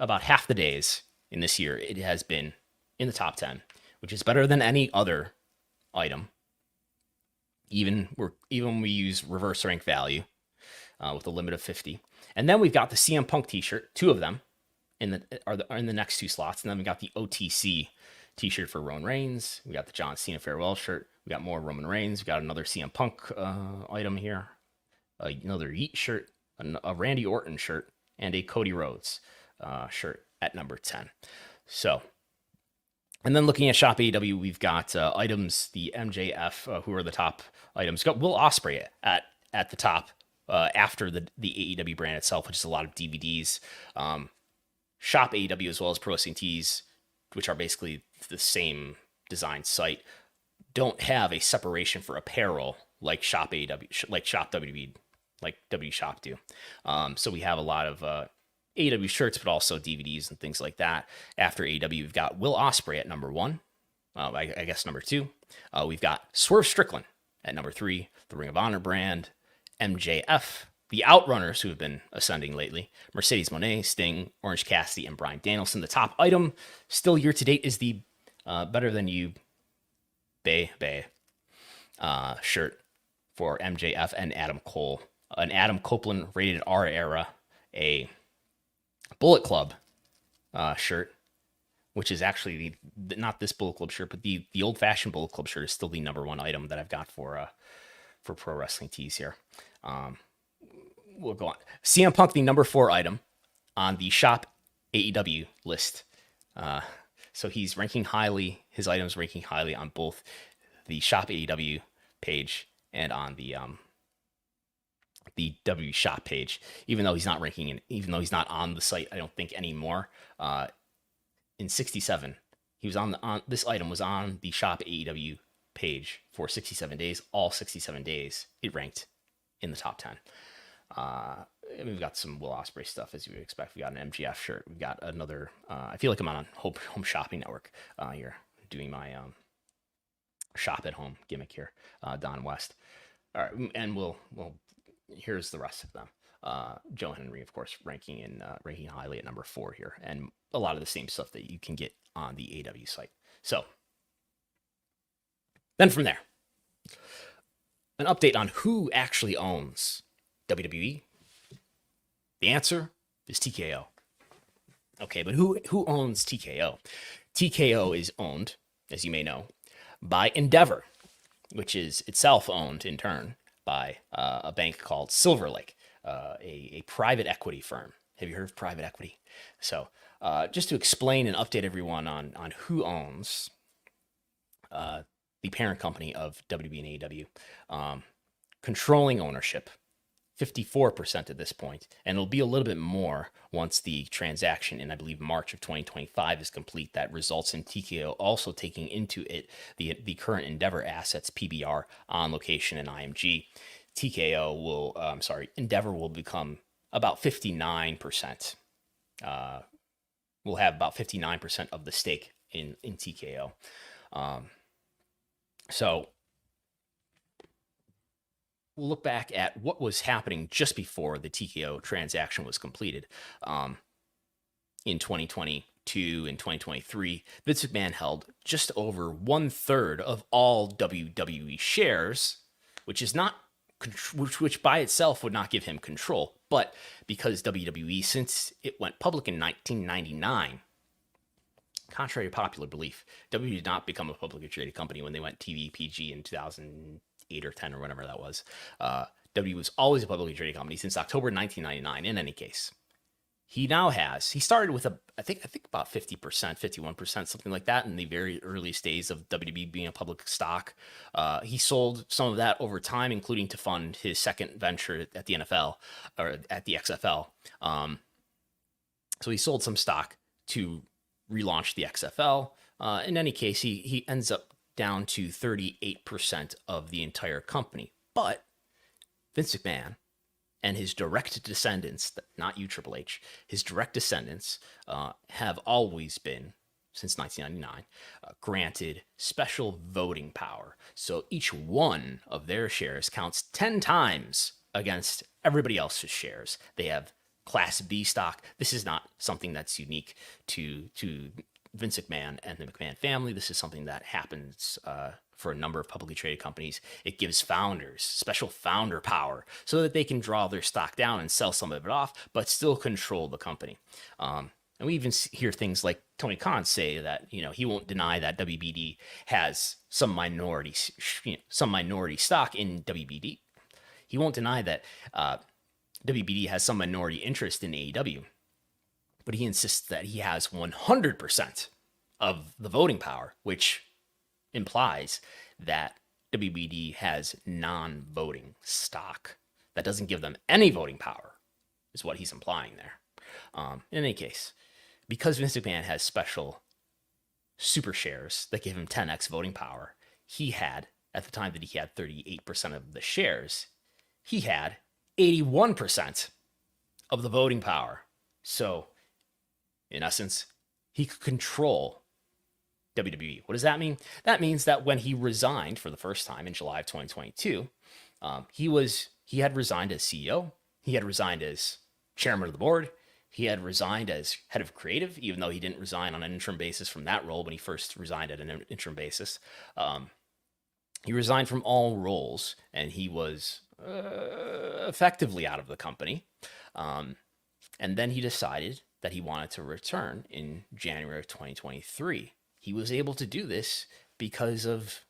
the days in this year it has been in the top 10, which is better than any other item. Even when we use reverse rank value with a limit of 50. And then we've got the CM Punk t-shirt, 2 of them are in the next 2 slots. And then we got the OTC t-shirt for Roman Reigns. We got the John Cena farewell shirt. We got more Roman Reigns. We got another CM Punk item here, another Yeet shirt, a Randy Orton shirt, and a Cody Rhodes shirt at number 10. So, and then looking at Shop AEW, we've got items, the MJF, who are the top items. Got Will Ospreay at the top after the AEW brand itself, which is a lot of DVDs. Shop AEW as well as Pro Wrestling Tees, which are basically the same design site, don't have a separation for apparel like Shop AEW, like Shop WWE, like W Shop do. So we have a lot of AEW shirts, but also DVDs and things like that. After AEW, we've got Will Ospreay at number 1. I guess number 2. We've got Swerve Strickland at number 3. The Ring of Honor brand, MJF, the Outrunners, who have been ascending lately, Mercedes Moné, Sting, Orange Cassidy, and Bryan Danielson. The top item still year to date is the Better Than You Bay shirt for MJF and Adam Cole. An Adam Copeland rated R era, a Bullet Club shirt, which is actually not this Bullet Club shirt, but the old-fashioned Bullet Club shirt is still the number 1 item that I've got for Pro Wrestling Tees here. We'll go on. CM Punk, the number 4 item on the Shop AEW list. So he's ranking highly. His items ranking highly on both the Shop AEW page and on the W Shop page. Even though he's not ranking, even though he's not on the site, I don't think anymore. In 67, he was on this item was on the Shop AEW page for 67 days. All 67 days, it ranked in the top 10. We've got some Will Ospreay stuff, as you would expect. We got an MGF shirt. We've got another. I feel like I'm on Home Shopping Network here, doing my shop at home gimmick here. Don West. All right, and we'll here's the rest of them. Joe Henry, of course, ranking highly at number 4 here, and a lot of the same stuff that you can get on the AW site. So then from there, an update on who actually owns WWE. The answer is TKO. Okay, but who owns TKO? TKO is owned, as you may know, by Endeavor, which is itself owned in turn by a bank called Silver Lake, a private equity firm. Have you heard of private equity? So just to explain and update everyone on who owns the parent company of WWE and AEW, controlling ownership, 54% at this point, and it'll be a little bit more once the transaction in, I believe, March of 2025 is complete. That results in TKO also taking into it the current Endeavor assets, PBR, On Location, and IMG. Endeavor will become about 59%. We'll have about 59% of the stake in TKO. So we'll look back at what was happening just before the TKO transaction was completed. In 2022 and 2023, Vince McMahon held just over 1/3 of all WWE shares, which by itself would not give him control. But because WWE, since it went public in 1999, contrary to popular belief, WWE did not become a publicly traded company when they went TV PG in 2008 or 10 or whatever that was. WWE was always a publicly traded company since October 1999. In any case, he started with I think about 50%, 51%, something like that in the very earliest days of WWE being a public stock. He sold some of that over time, including to fund his second venture at the NFL or at the XFL. So he sold some stock to relaunch the XFL. In any case, he ends up down to 38% of the entire company. But Vince McMahon and his direct descendants, not you, Triple H, his direct descendants have always been, since 1999, granted special voting power. So each one of their shares counts 10 times against everybody else's shares. They have Class B stock. This is not something that's unique to Vince McMahon and the McMahon family. This is something that happens for a number of publicly traded companies. It gives founders special founder power so that they can draw their stock down and sell some of it off, but still control the company. And we even hear things like Tony Khan say that, he won't deny that WBD has some minority stock in WBD. He won't deny that WBD has some minority interest in AEW, but he insists that he has 100% of the voting power, which implies that WBD has non-voting stock. that doesn't give them any voting power, is what he's implying there. In any case, because Vince McMahon has special super shares that give him 10x voting power, he had, at the time that he had 38% of the shares, he had 81% of the voting power. So, in essence, he could control WWE. What does that mean? That means that when he resigned for the first time in July of 2022, he had resigned as CEO. He had resigned as chairman of the board. He had resigned as head of creative, even though he didn't resign on an interim basis from that role when he first resigned at an interim basis. He resigned from all roles, and he was effectively out of the company. And then he decided that he wanted to return in January of 2023. He was able to do this because of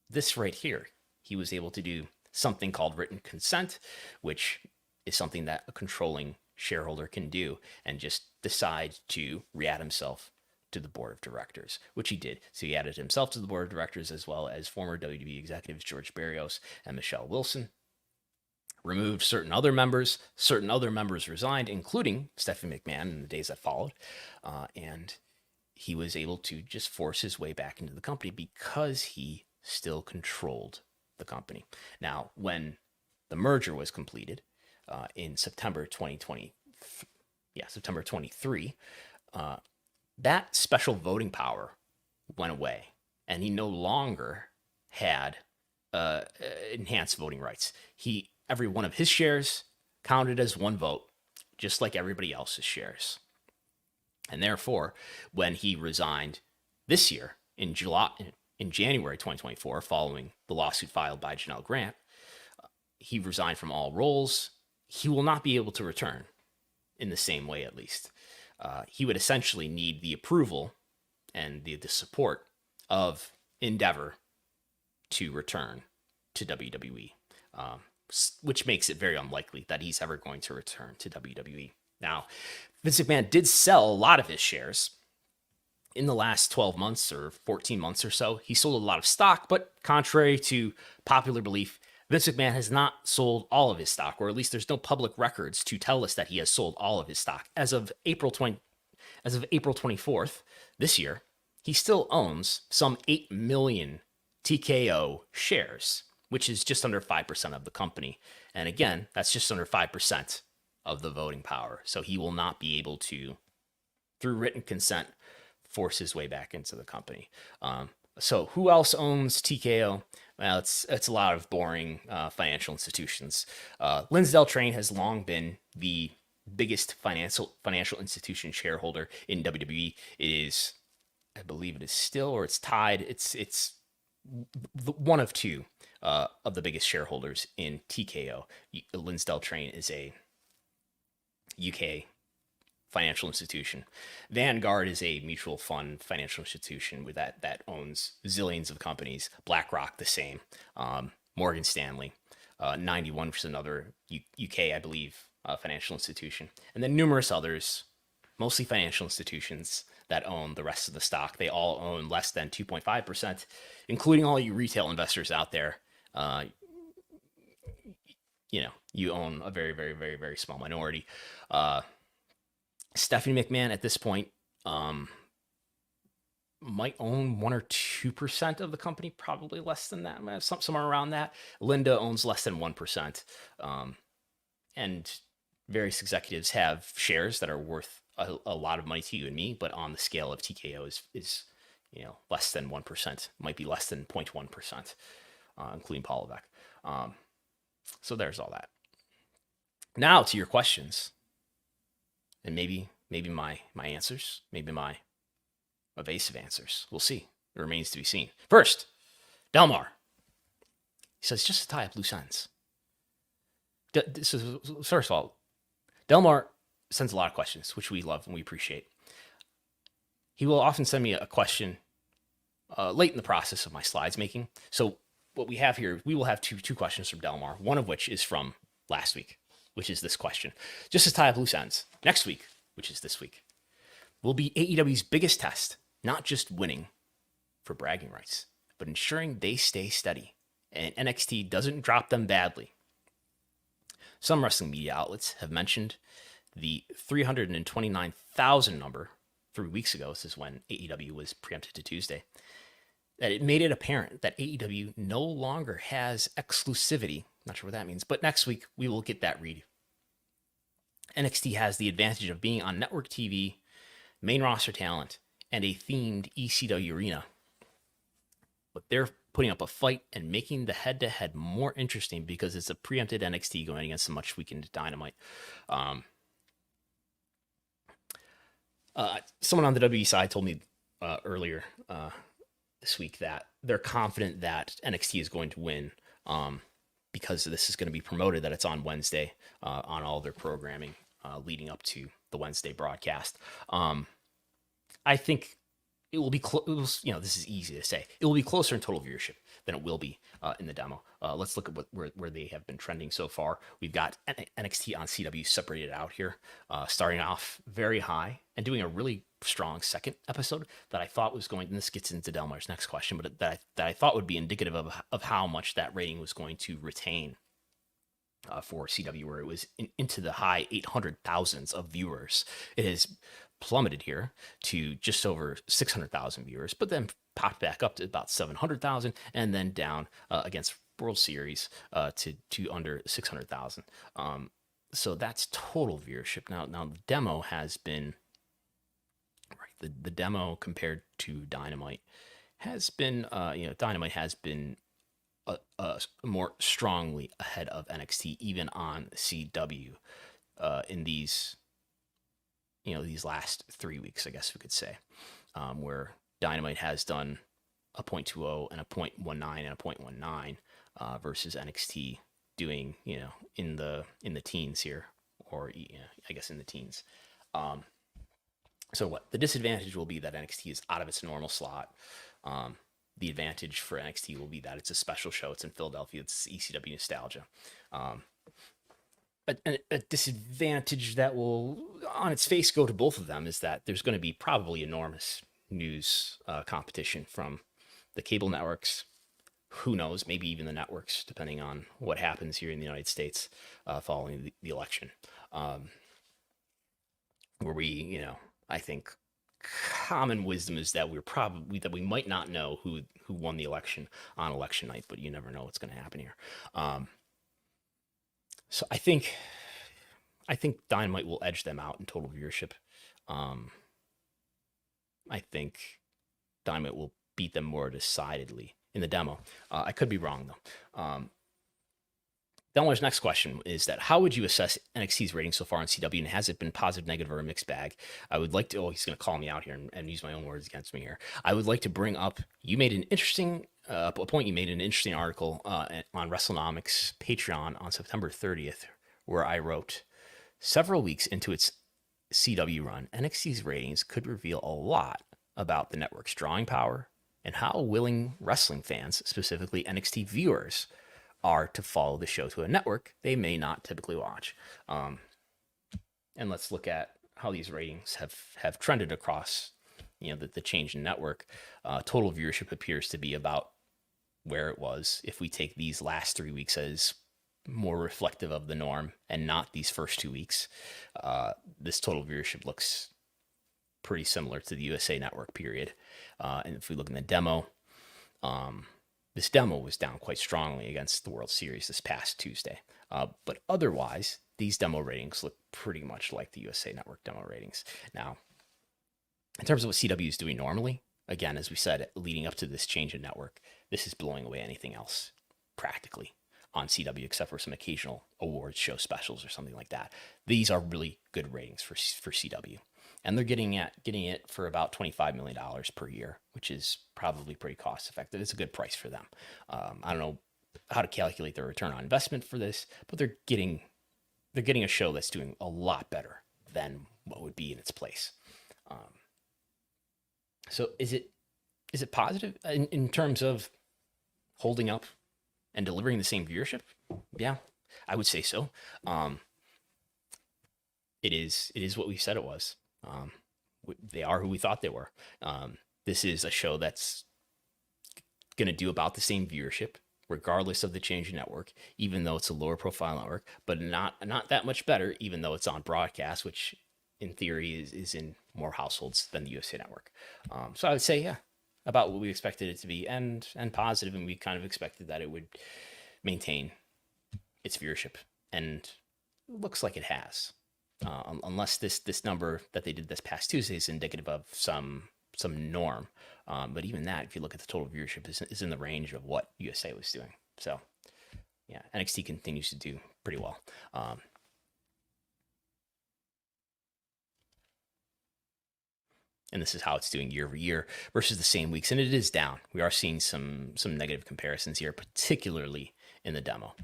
this right here. He was able to do something called written consent, which is something that a controlling shareholder can do and just decide to re-add himself to the board of directors, which he did. So he added himself to the board of directors, as well as former WWE executives George Barrios and Michelle Wilson. Removed certain other members resigned, including Stephanie McMahon in the days that followed. And he was able to just force his way back into the company because he still controlled the company. Now, when the merger was completed in September 23, that special voting power went away, and he no longer had enhanced voting rights. Every one of his shares counted as one vote, just like everybody else's shares. And therefore, when he resigned this year in January 2024, following the lawsuit filed by Janelle Grant, he resigned from all roles. He will not be able to return in the same way, at least. He would essentially need the approval and the support of Endeavor to return to WWE, which makes it very unlikely that he's ever going to return to WWE. Now, Vince McMahon did sell a lot of his shares in the last 12 months or 14 months or so. He sold a lot of stock, but contrary to popular belief, Vince McMahon has not sold all of his stock, or at least there's no public records to tell us that he has sold all of his stock. As of April 24th this year, he still owns some 8 million TKO shares, which is just under 5% of the company. And again, that's just under 5% of the voting power. So he will not be able to, through written consent, force his way back into the company. So who else owns TKO? Well, it's a lot of boring financial institutions. Linsdale Train has long been the biggest financial institution shareholder in WWE. It is, I believe it is still, or it's tied. It's one of two of the biggest shareholders in TKO. Linsdale Train is a UK financial institution. Vanguard is a mutual fund financial institution with that owns zillions of companies. BlackRock, the same. Morgan Stanley, 91% another UK, I believe, financial institution. And then numerous others, mostly financial institutions that own the rest of the stock. They all own less than 2.5%, including all you retail investors out there. You own a very, very, very, very small minority. Stephanie McMahon at this point might own 1 or 2% of the company, probably less than that, somewhere around that. Linda owns less than 1%. And various executives have shares that are worth a lot of money to you and me, but on the scale of TKO is less than 1%, might be less than 0.1%, including Paul Levesque. So there's all that. Now to your questions, and maybe my answers, maybe my evasive answers. We'll see. It remains to be seen. First, Delmar. He says, just to tie up loose ends. First of all, Delmar sends a lot of questions, which we love and we appreciate. He will often send me a question late in the process of my slides making. So what we have here, we will have two questions from Delmar, one of which is from last week, which is this question. Just to tie up loose ends, next week, which is this week, will be AEW's biggest test, not just winning for bragging rights, but ensuring they stay steady and NXT doesn't drop them badly. Some wrestling media outlets have mentioned the 329,000 number 3 weeks ago. This is when AEW was preempted to Tuesday. That it made it apparent that AEW no longer has exclusivity. Not sure what that means, but next week we will get that read. NXT has the advantage of being on network TV, main roster talent, and a themed ECW arena. But they're putting up a fight and making the head-to-head more interesting because it's a preempted NXT going against a much weakened Dynamite. Someone on the WWE side told me earlier this week that they're confident that NXT is going to win because this is going to be promoted, that it's on Wednesday on all their programming leading up to the Wednesday broadcast. I think it will be this is easy to say. It will be closer in total viewership than it will be in the demo. Let's look at where they have been trending so far. We've got NXT on CW separated out here, starting off very high and doing a really strong second episode that I thought was going, and this gets into Delmar's next question, but that I thought would be indicative of how much that rating was going to retain for CW, where it was into the high 800,000s of viewers. It has plummeted here to just over 600,000 viewers, but then popped back up to about 700,000 and then down against World Series to under 600,000. So that's total viewership. Now the demo has been, right, the demo compared to Dynamite has been, Dynamite has been more strongly ahead of NXT, even on CW in these last 3 weeks, I guess we could say, where Dynamite has done a 0.20 and a 0.19 and a 0.19 versus NXT doing, in the teens here, or I guess in the teens. So what the disadvantage will be that NXT is out of its normal slot. The advantage for NXT will be that it's a special show. It's in Philadelphia. It's ECW nostalgia. A disadvantage that will, on its face, go to both of them is that there's going to be probably enormous news competition from the cable networks. Who knows? Maybe even the networks, depending on what happens here in the United States following the election. Where we, I think common wisdom is that we might not know who won the election on election night, but you never know what's going to happen here. So I think Dynamite will edge them out in total viewership. I think Dynamite will beat them more decidedly in the demo. I could be wrong though. Delmar's next question is that how would you assess NXT's rating so far on CW, and has it been positive, negative, or a mixed bag? I would like to, he's going to call me out here and use my own words against me here. I would like to bring up, you made an interesting, a point you made in an interesting article on Wrestlenomics Patreon on September 30th, where I wrote, several weeks into its CW run, NXT's ratings could reveal a lot about the network's drawing power and how willing wrestling fans, specifically NXT viewers, are to follow the show to a network they may not typically watch. And let's look at how these ratings have trended across, the change in network. Total viewership appears to be about where it was. If we take these last 3 weeks as more reflective of the norm and not these first 2 weeks, this total viewership looks pretty similar to the USA Network period. And if we look in the demo, this demo was down quite strongly against the World Series this past Tuesday. But otherwise, these demo ratings look pretty much like the USA Network demo ratings. Now, in terms of what CW is doing normally, again, as we said, leading up to this change in network, this is blowing away anything else practically on CW, except for some occasional awards show specials or something like that. These are really good ratings for CW. And they're getting it for about $25 million per year, which is probably pretty cost effective. It's a good price for them. I don't know how to calculate their return on investment for this, but they're getting a show that's doing a lot better than what would be in its place. So is it positive in terms of holding up and delivering the same viewership? Yeah, I would say so. It is what we said it was. They are who we thought they were. This is a show that's going to do about the same viewership regardless of the change in network, even though it's a lower profile network, but not that much better, even though it's on broadcast, which in theory is in more households than the USA Network. So I would say, yeah, about what we expected it to be, and positive, and we kind of expected that it would maintain its viewership, and it looks like it has. Unless this number that they did this past Tuesday is indicative of some norm. But even that, if you look at the total viewership, is in the range of what USA was doing. So, yeah, NXT continues to do pretty well. And this is how it's doing year over year versus the same weeks, and it is down. We are seeing some negative comparisons here, particularly in the demo.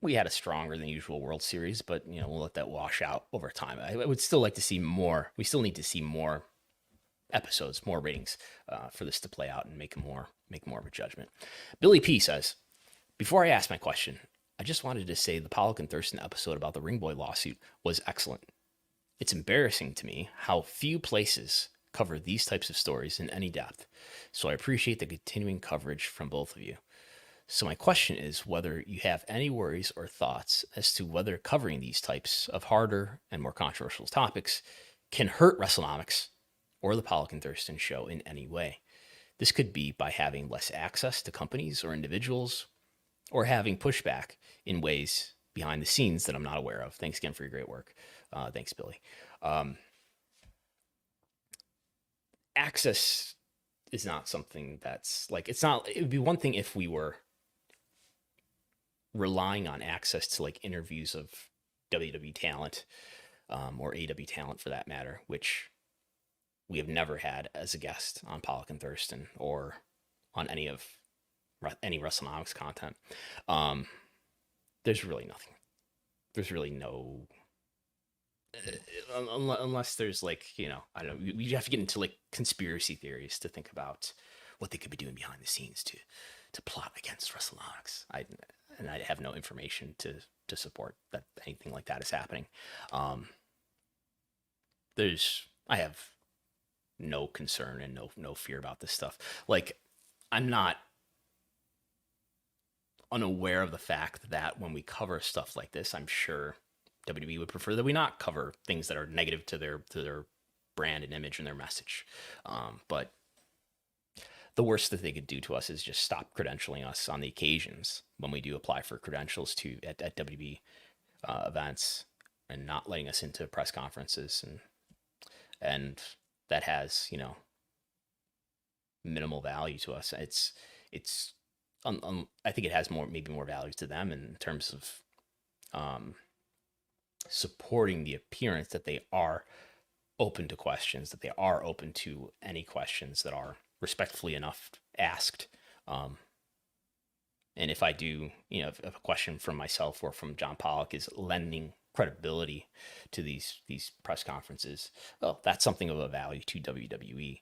We had a stronger than usual World Series, but we'll let that wash out over time. I would still like to see more. We still need to see more episodes, more ratings for this to play out and make more of a judgment. Billy P says, before I ask my question, I just wanted to say the Pollock and Thurston episode about the Ring Boy lawsuit was excellent. It's embarrassing to me how few places cover these types of stories in any depth, so I appreciate the continuing coverage from both of you. So my question is whether you have any worries or thoughts as to whether covering these types of harder and more controversial topics can hurt Wrestlenomics or the Pollock and Thurston show in any way. This could be by having less access to companies or individuals, or having pushback in ways behind the scenes that I'm not aware of. Thanks again for your great work. Thanks, Billy. Access is not something that's like, it would be one thing if we were relying on access to like interviews of WWE talent, or AEW talent for that matter, which we have never had as a guest on Pollock and Thurston or on any Wrestlenomics content. There's really nothing. There's really no, unless there's like, I don't know, we have to get into like conspiracy theories to think about what they could be doing behind the scenes to plot against Wrestlenomics. I have no information to support that anything like that is happening. I have no concern and no fear about this stuff. Like, I'm not unaware of the fact that when we cover stuff like this, I'm sure WWE would prefer that we not cover things that are negative to their brand and image and their message. But the worst that they could do to us is just stop credentialing us on the occasions when we do apply for credentials at WWE events, and not letting us into press conferences, and that has minimal value to us. I think it has maybe more value to them in terms of supporting the appearance that they are open to questions, that they are open to any questions that are respectfully enough asked. And if I do, if a question from myself or from John Pollock is lending credibility to these press conferences, well, that's something of a value to WWE.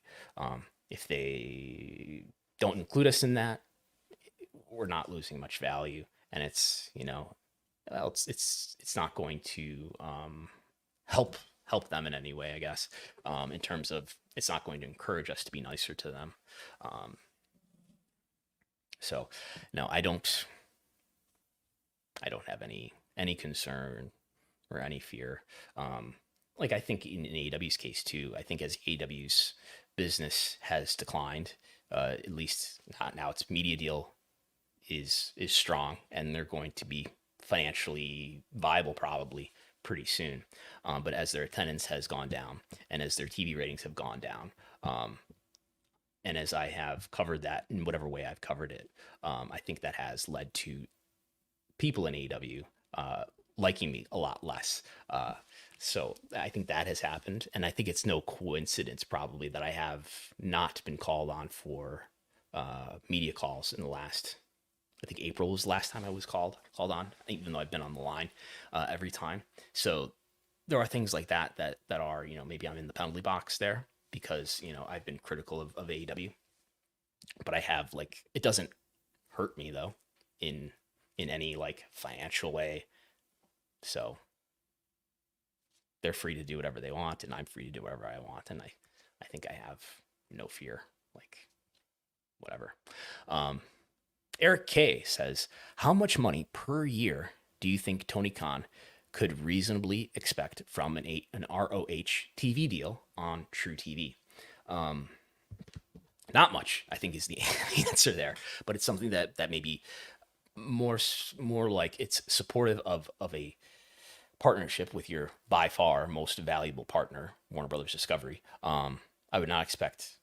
If they don't include us in that, we're not losing much value, and it's it's not going to help them in any way, I guess, in terms of it's not going to encourage us to be nicer to them. So no, I don't have any concern or any fear. Like, I think in AEW's case too, I think as AEW's business has declined, at least not now, its media deal is strong, and they're going to be financially viable probably pretty soon. But as their attendance has gone down, and as their TV ratings have gone down, and as I have covered that in whatever way I've covered it, I think that has led to people in AEW liking me a lot less. So I think that has happened, and I think it's no coincidence probably that I have not been called on for media calls in the last, I think April was the last time I was called on, even though I've been on the line every time. So there are things like that are, maybe I'm in the penalty box there because, I've been critical of AEW, but I have, like, it doesn't hurt me though in any like financial way. So they're free to do whatever they want, and I'm free to do whatever I want. And I think I have no fear, like, whatever. Eric K says, how much money per year do you think Tony Khan could reasonably expect from an ROH TV deal on TruTV? Not much, I think, is the answer there. But it's something that maybe more like it's supportive of a partnership with your by far most valuable partner, Warner Brothers Discovery. I would not expect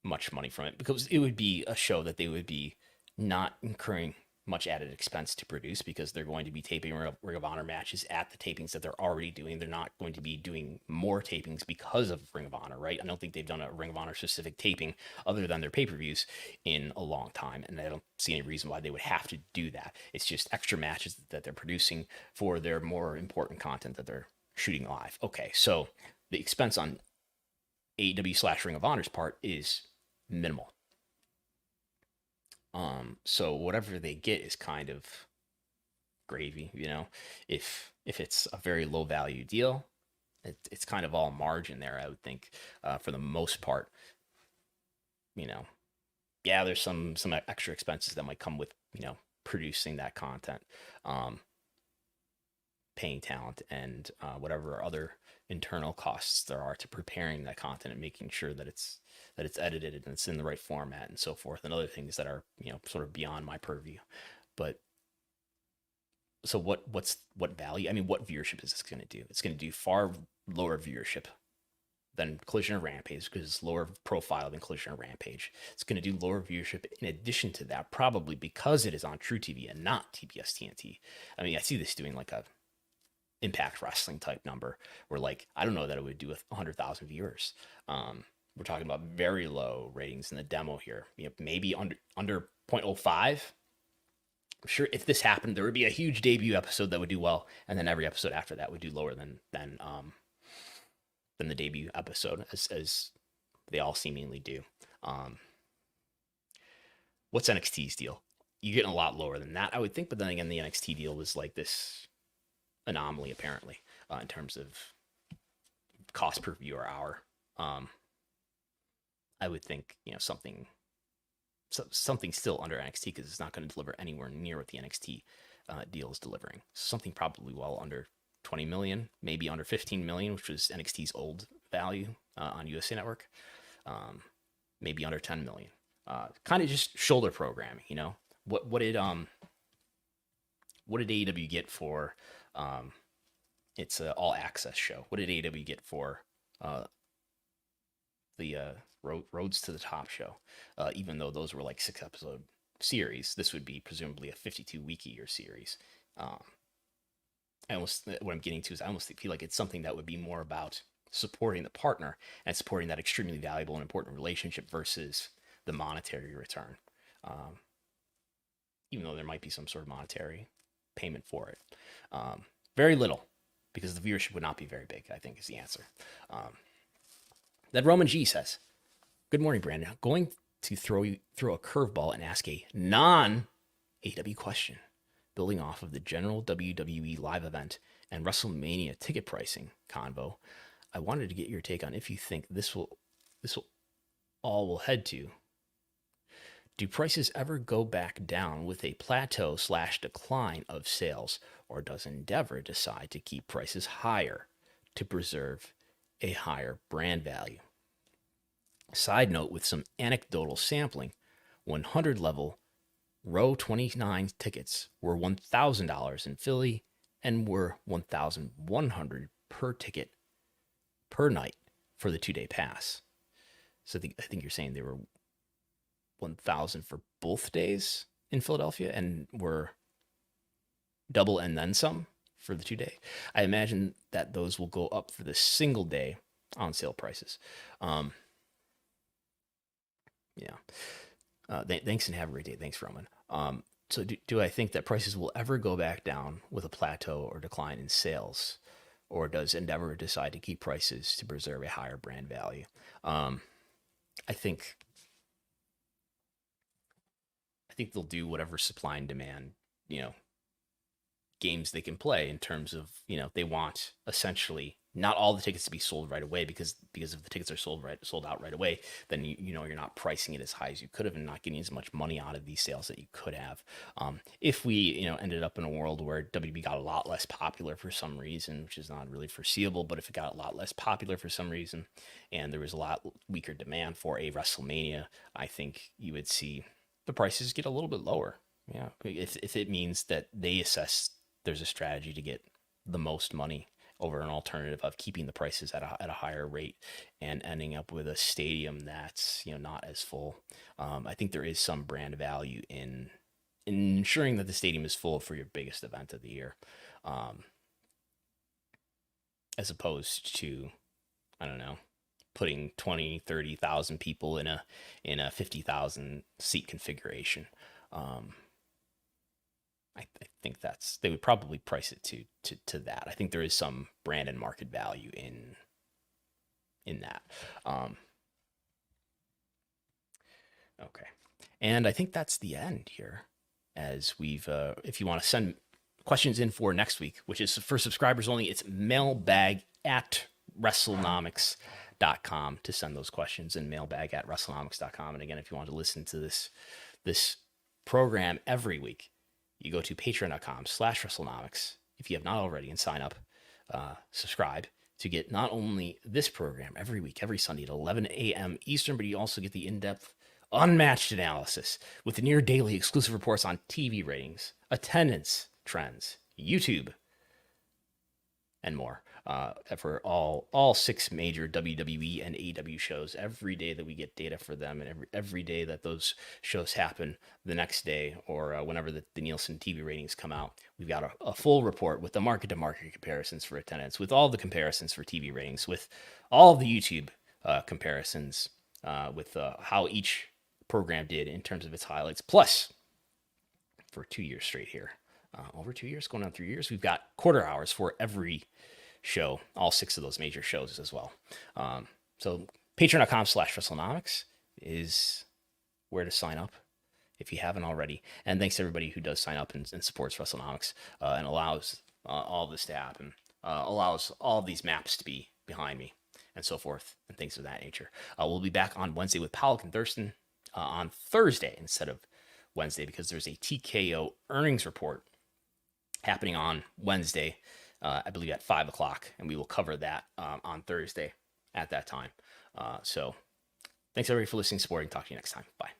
much money from it because it would be a show that they would be not incurring much added expense to produce because they're going to be taping Ring of Honor matches at the tapings that they're already doing. They're not going to be doing more tapings because of Ring of Honor, right? I don't think they've done a Ring of Honor specific taping other than their pay-per-views in a long time, and I don't see any reason why they would have to do that. It's just extra matches that they're producing for their more important content that they're shooting live. Okay, so the expense on AEW / Ring of Honor's part is minimal. So whatever they get is kind of gravy, you know. If it's a very low value deal, it's kind of all margin there, I would think, for the most part. You know, yeah, there's some extra expenses that might come with, you know, producing that content, paying talent, and whatever other internal costs there are to preparing that content and making sure that it's edited and it's in the right format and so forth, and other things that are, you know, sort of beyond my purview. But so what value? I mean, what viewership is this going to do? It's going to do far lower viewership than Collision and Rampage because it's lower profile than Collision and Rampage. It's going to do lower viewership in addition to that, probably because it is on TruTV and not TBS TNT. I mean, I see this doing like a Impact Wrestling type number where, like, I don't know that it would do with 100,000 viewers. We're talking about very low ratings in the demo here. You know, maybe under 0.05. I'm sure if this happened, there would be a huge debut episode that would do well, and then every episode after that would do lower than the debut episode, as they all seemingly do. What's NXT's deal? You're getting a lot lower than that, I would think. But then again, the NXT deal was like this anomaly, apparently, in terms of cost per viewer hour. I would think, you know, something still under NXT because it's not going to deliver anywhere near what the NXT deal is delivering. Something probably well under 20 million, maybe under 15 million, which was NXT's old value on USA Network. Maybe under 10 million. Kind of just shoulder programming, you know. What did AEW get for it's an all access show? What did AEW get for the Roads to the Top show? Even though those were like 6-episode series, this would be presumably a 52-week a year series. What I'm getting to is I almost feel like it's something that would be more about supporting the partner and supporting that extremely valuable and important relationship versus the monetary return. Even though there might be some sort of monetary payment for it. Very little, because the viewership would not be very big, I think is the answer. Then Roman G says, good morning, Brandon. Going to throw a curveball and ask a non-AW question, building off of the general WWE live event and Wrestlemania ticket pricing convo. I wanted to get your take on if you think this will all head to. Do prices ever go back down with a plateau / decline of sales, or does Endeavor decide to keep prices higher to preserve a higher brand value? Side note, with some anecdotal sampling, 100 level row 29 tickets were $1,000 in Philly and were $1,100 per ticket per night for the 2-day pass. So I think you're saying they were $1,000 for both days in Philadelphia and were double and then some for the 2-day. I imagine that those will go up for the single day on sale prices. Thanks and have a great day. Thanks, Roman. So do I think that prices will ever go back down with a plateau or decline in sales? Or does Endeavor decide to keep prices to preserve a higher brand value? I think they'll do whatever supply and demand, you know, games they can play in terms of, you know, they want essentially not all the tickets to be sold right away, because if the tickets are sold out right away, then you're not pricing it as high as you could have and not getting as much money out of these sales that you could have. If we ended up in a world where WWE got a lot less popular for some reason, which is not really foreseeable, but if it got a lot less popular for some reason and there was a lot weaker demand for a WrestleMania, I think you would see the prices get a little bit lower. Yeah, if it means that they assess there's a strategy to get the most money over an alternative of keeping the prices at a higher rate and ending up with a stadium that's not as full. I think there is some brand value in ensuring that the stadium is full for your biggest event of the year, as opposed to, I don't know, putting 20-30,000 people in a 50,000 seat configuration. I think they would probably price it to that. I think there is some brand and market value in that. Okay, and I think that's the end here. As we've, if you want to send questions in for next week, which is for subscribers only, it's mailbag at Wrestlenomics.com to send those questions, and mailbag at Wrestlenomics.com. And again, if you want to listen to this program every week, you go to patreon.com/Wrestlenomics if you have not already, and sign up, subscribe to get not only this program every week, every Sunday at 11 a.m. Eastern, but you also get the in-depth, unmatched analysis with the near daily exclusive reports on TV ratings, attendance trends, YouTube, and more. For all 6 major WWE and AEW shows, every day that we get data for them, and every day that those shows happen, the next day or whenever the Nielsen TV ratings come out, we've got a full report with the market-to-market comparisons for attendance, with all the comparisons for TV ratings, with all the YouTube comparisons, with how each program did in terms of its highlights. Plus, for 2 years straight here, over 2 years, going on 3 years, we've got quarter hours for every show, all 6 of those major shows as well. So patreon.com/Wrestlenomics is where to sign up if you haven't already. And thanks to everybody who does sign up and supports Wrestlenomics, and allows all this to happen, allows all these maps to be behind me and so forth, and things of that nature. We'll be back on Wednesday with Pollock and Thurston, on Thursday instead of Wednesday, because there's a TKO earnings report happening on Wednesday, I believe at 5 o'clock, and we will cover that on Thursday at that time. So thanks everybody for listening, supporting. Talk to you next time. Bye.